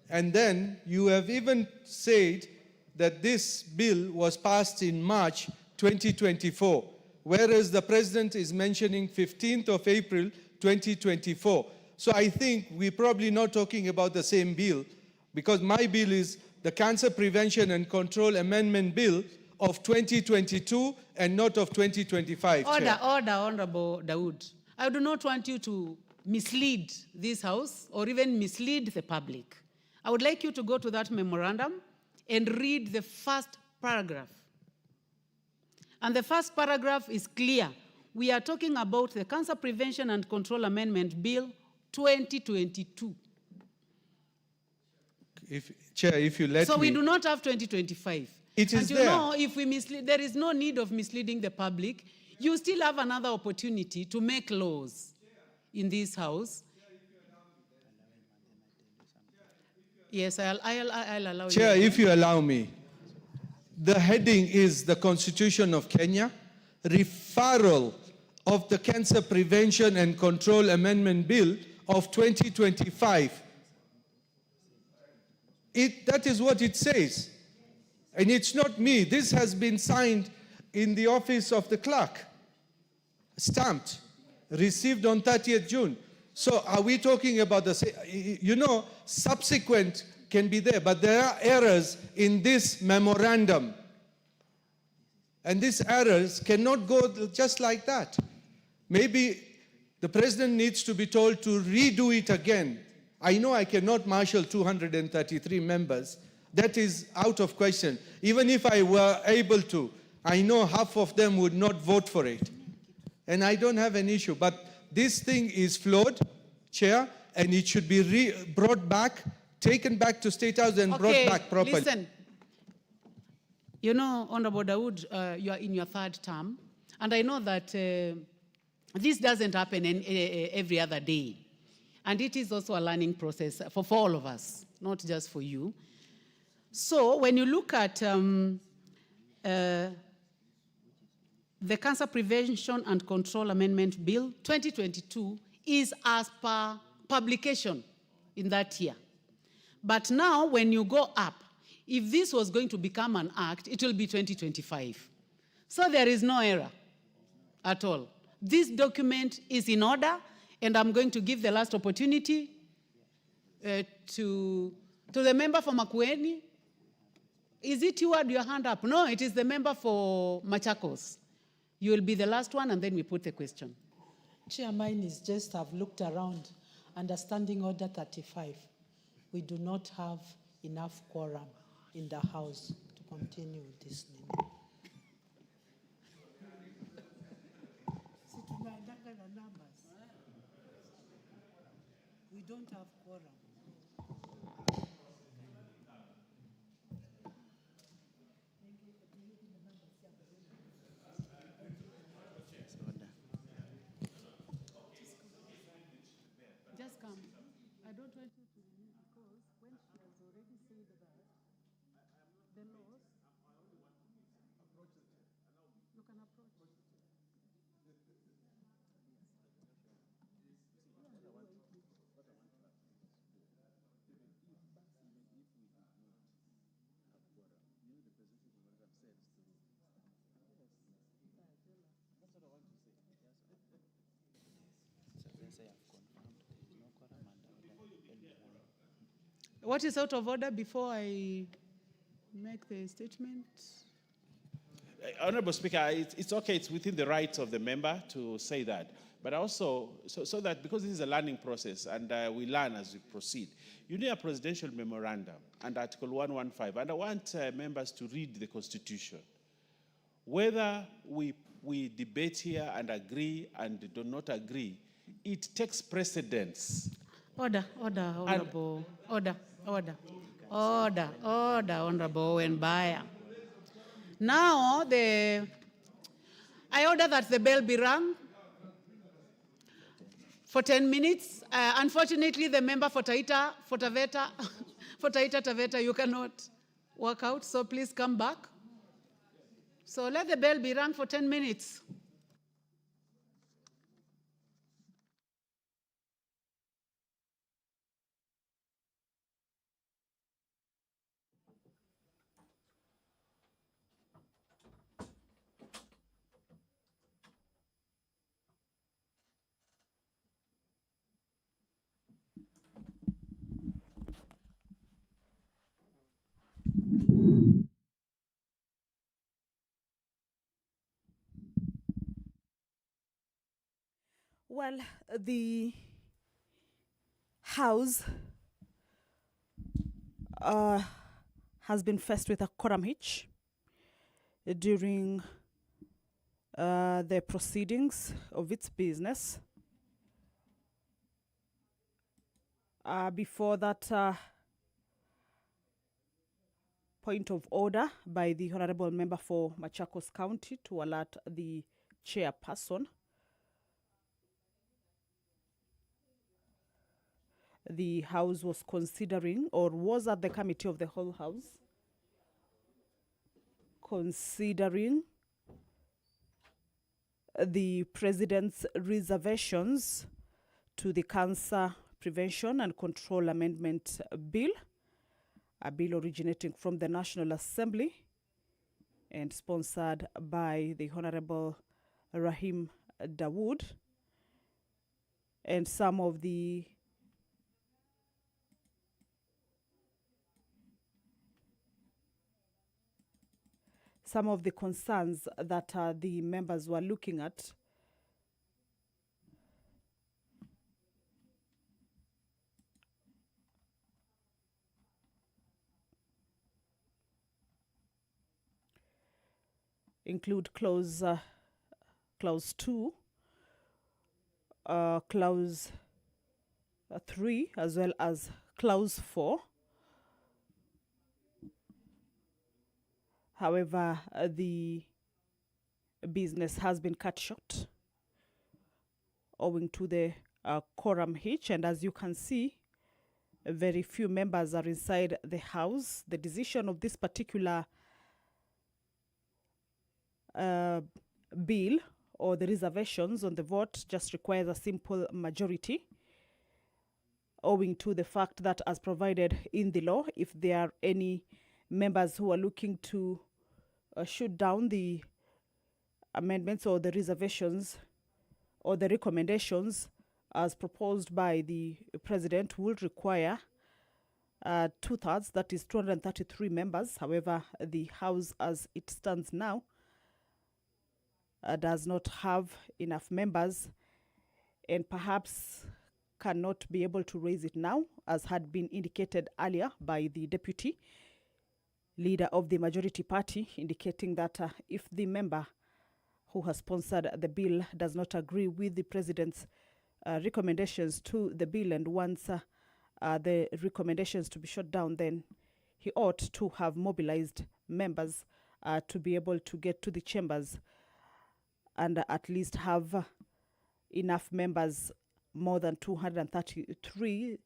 And then you have even said that this bill was passed in March 2024, whereas the President is mentioning 15th of April 2024. So I think we're probably not talking about the same bill, because my bill is the Cancer Prevention and Control Amendment Bill of 2022 and not of 2025. Order, Honorable Dawood. I do not want you to mislead this House or even mislead the public. I would like you to go to that memorandum and read the first paragraph. And the first paragraph is clear. We are talking about the Cancer Prevention and Control Amendment Bill 2022. Chair, if you let me. So we do not have 2025. It is and you there. know, if we mislead, there is no need of misleading the public. You still have another opportunity to make laws in this House. Yes, I'll allow you. Chair, if you allow me, the heading is the Constitution of Kenya, referral of the Cancer Prevention and Control Amendment Bill of 2025. That is what it says. And it's not me. This has been signed in the office of the clerk, stamped, received on 30th June. So are we talking about the, subsequent can be there, but there are errors in this memorandum. And these errors cannot go just like that. Maybe the President needs to be told to redo it again. I know I cannot marshal 233 members. That is out of question. Even if I were able to, I know half of them would not vote for it. And I don't have an issue. But this thing is flawed, Chair, and it should be brought back, taken back to State House and brought back properly. Listen. You know, Honorable Dawood, you are in your 3rd term, and I know that this doesn't happen every other day. And it is also a learning process for all of us, not just for you. So when you look at the Cancer Prevention and Control Amendment Bill 2022 is as per publication in that year. But now when you go up, if this was going to become an act, it will be 2025. So there is no error at all. This document is in order, and I'm going to give the last opportunity to the member for Makueni. Is it you had your hand up? No, it is the member for Machakos. You will be the last one, and then we put the question. Chair, mine is just I've looked around, understanding Order 35. We do not have enough quorum in the House to continue with this. don't have quorum. Just come. I don't want you to leave because when she has already said that, the laws, you can approach. What is out of order before I make the statement? Honorable Speaker, it's okay, it's within the rights of the member to say that. But also, so that because this is a learning process and we learn as we proceed, you need a presidential memorandum and Article 115. And I want members to read the Constitution. Whether we debate here and agree and do not agree, it takes precedence. Order, Honorable. Order, Honorable Wenbaya. Now, I order that the bell be rung for 10 minutes. Unfortunately, the member for Taita Taveta, you cannot work out, so please come back. So let the bell be rung for 10 minutes. Well, the House has been faced with a quorum hitch during the proceedings of its business. Before that point of order by the Honorable Member for Machakos County to alert the chairperson, the House was considering, or was at the committee of the whole House, considering the President's reservations to the Cancer Prevention and Control Amendment Bill, a bill originating from the National Assembly and sponsored by the Honorable Rahim Dawood, and some of the concerns that the members were looking at include clause 2, clause 3, as well as clause 4. However, the business has been cut short owing to the quorum hitch, and as you can see, very few members are inside the House. The decision of this particular bill, or the reservations on the vote, just requires a simple majority, owing to the fact that, as provided in the law, if there are any members who are looking to shoot down the amendments or the reservations or the recommendations as proposed by the President, will require 2/3, that is 233 members. However, the House as it stands now does not have enough members, and perhaps cannot be able to raise it now, as had been indicated earlier by the Deputy Leader of the Majority Party, indicating that if the member who has sponsored the bill does not agree with the President's recommendations to the bill, and once the recommendations to be shot down, then he ought to have mobilized members to be able to get to the chambers and at least have enough members, more than 233,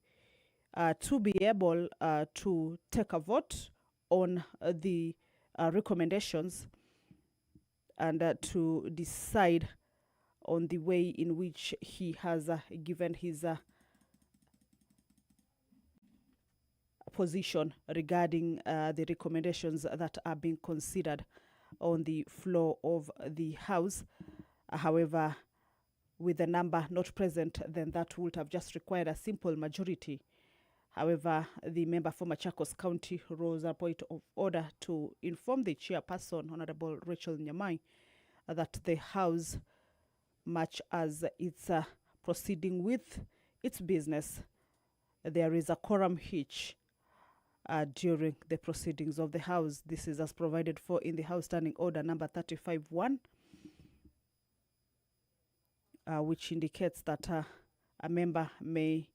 to be able to take a vote on the recommendations and to decide on the way in which he has given his position regarding the recommendations that are being considered on the floor of the House. However, with the number not present, then that would have just required a simple majority. However, the member for Machakos County rose a point of order to inform the chairperson, Honorable Rachel Nyamai, that the House, much as it's proceeding with its business, there is a quorum hitch during the proceedings of the House. This is as provided for in the House Standing Order number 35-1, which indicates that a member may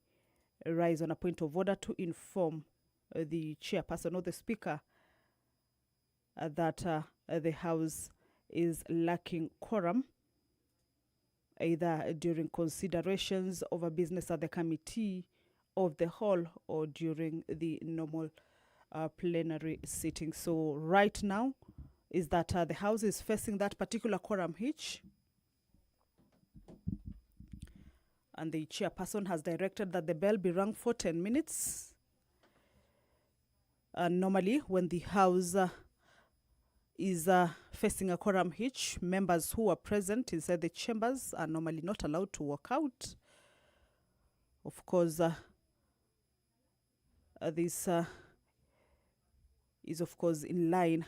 rise on a point of order to inform the chairperson or the speaker that the House is lacking quorum, either during considerations of a business at the committee of the whole or during the normal plenary sitting. So right now is that the House is facing that particular quorum hitch, and the chairperson has directed that the bell be rung for 10 minutes. Normally, when the House is facing a quorum hitch, members who are present inside the chambers are normally not allowed to walk out. Of course, this is of course in line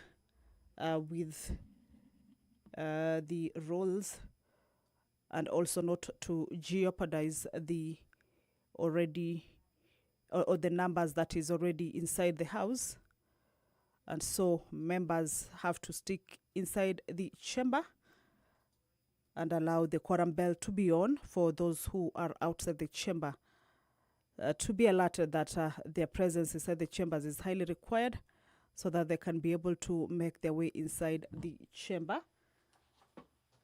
with the rules, and also not to jeopardize the already or the numbers that is already inside the House. And so members have to stick inside the chamber and allow the quorum bell to be on for those who are outside the chamber to be alerted that their presence inside the chambers is highly required, so that they can be able to make their way inside the chamber.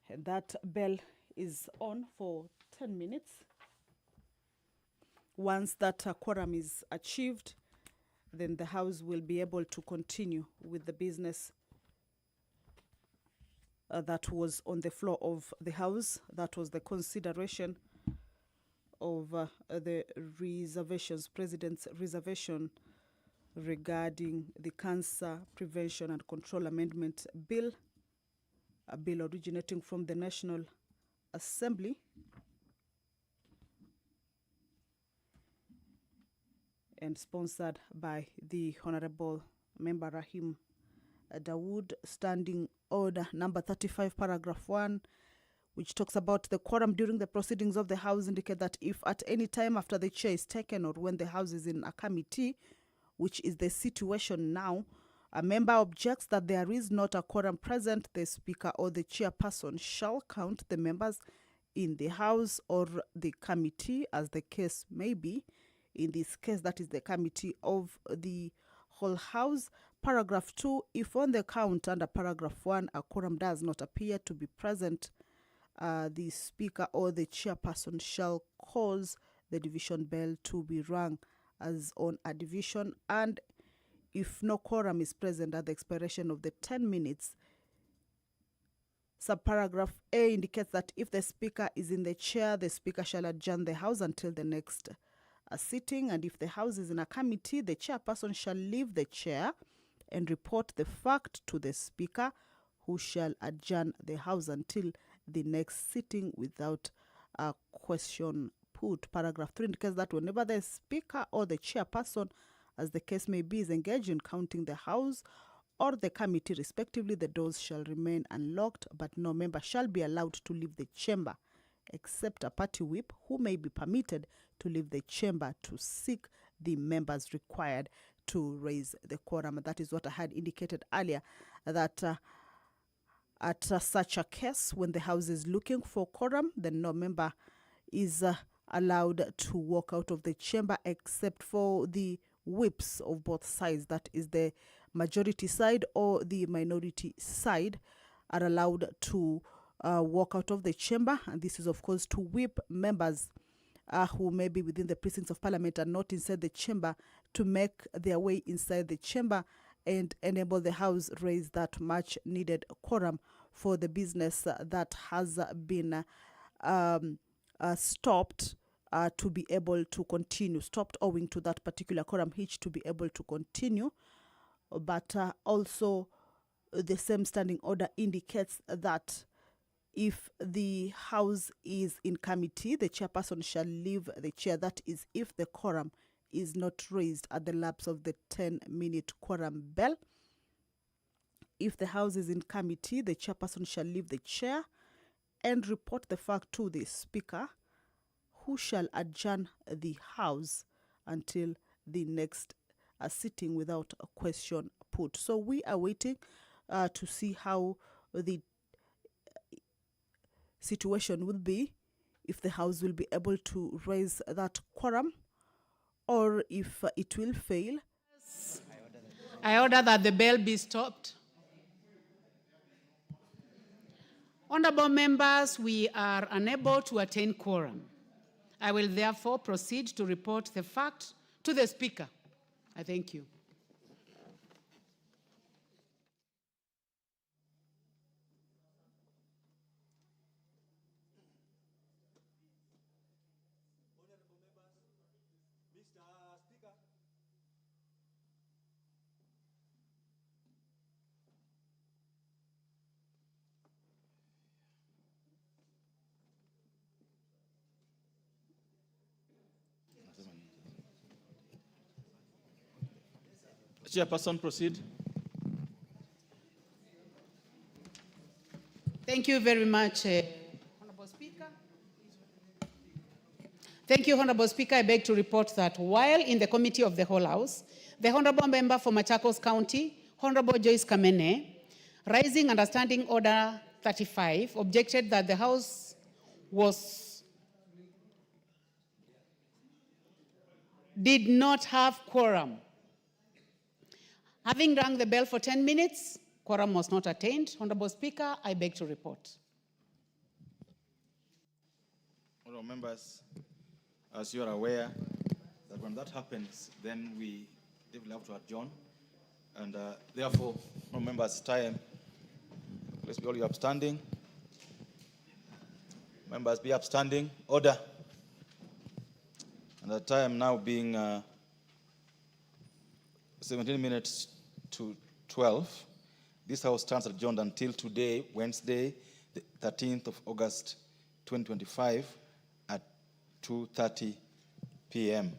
And that bell is on for 10 minutes. Once that quorum is achieved, then the House will be able to continue with the business that was on the floor of the House. That was the consideration of the reservations, President's reservation regarding the Cancer Prevention and Control Amendment Bill, a bill originating from the National Assembly and sponsored by the Honorable Member Rahim Dawood. Standing Order number 35, paragraph 1, which talks about the quorum during the proceedings of the House, indicate that if at any time after the chair is taken or when the House is in a committee, which is the situation now, a member objects that there is not a quorum present, the Speaker or the chairperson shall count the members in the House or the committee, as the case may be. In this case, that is the committee of the whole House. Paragraph 2, if on the count under paragraph 1 a quorum does not appear to be present, the Speaker or the chairperson shall cause the division bell to be rung as on a division, and if no quorum is present at the expiration of the 10 minutes, subparagraph A indicates that if the Speaker is in the chair, the Speaker shall adjourn the House until the next sitting, and if the House is in a committee, the chairperson shall leave the chair and report the fact to the Speaker, who shall adjourn the House until the next sitting without a question put. Paragraph 3 indicates that whenever the Speaker or the chairperson, as the case may be, is engaged in counting the House or the committee respectively, the doors shall remain unlocked, but no member shall be allowed to leave the chamber except a party whip, who may be permitted to leave the chamber to seek the members required to raise the quorum. That is what I had indicated earlier, that at such a case, when the House is looking for quorum, then no member is allowed to walk out of the chamber except for the whips of both sides, that is the majority side or the minority side, are allowed to walk out of the chamber. And this is, of course, to whip members who may be within the precincts of parliament and not inside the chamber to make their way inside the chamber and enable the House raise that much needed quorum for the business that has been stopped to be able to continue, stopped owing to that particular quorum hitch to be able to continue. But also the same standing order indicates that if the House is in committee, the chairperson shall leave the chair. That is, if the quorum is not raised at the lapse of the 10-minute quorum bell. If the House is in committee, the chairperson shall leave the chair and report the fact to the Speaker, who shall adjourn the House until the next sitting without a question put. So we are waiting to see how the situation will be, if the House will be able to raise that quorum or if it will fail. I order that the bell be stopped. Honorable members, we are unable to attain quorum. I will therefore proceed to report the fact to the Speaker. I thank you. Chairperson, proceed. Thank you very much, Honorable Speaker. Thank you, Honorable Speaker. I beg to report that while in the Committee of the Whole House, the Honorable Member for Machakos County, Honorable Joyce Kamene, rising under Standing Order 35, objected that the House did not have quorum. Having rung the bell for 10 minutes, quorum was not attained. Honorable Speaker, I beg to report. Honorable members, as you are aware, that when that happens, then we will have to adjourn. And therefore, honorable members, time, please be all you upstanding. Members be upstanding. Order. And the time now being 17 minutes to 12. This House stands adjourned until today, Wednesday, the 13th of August, 2025, at 2:30 p.m.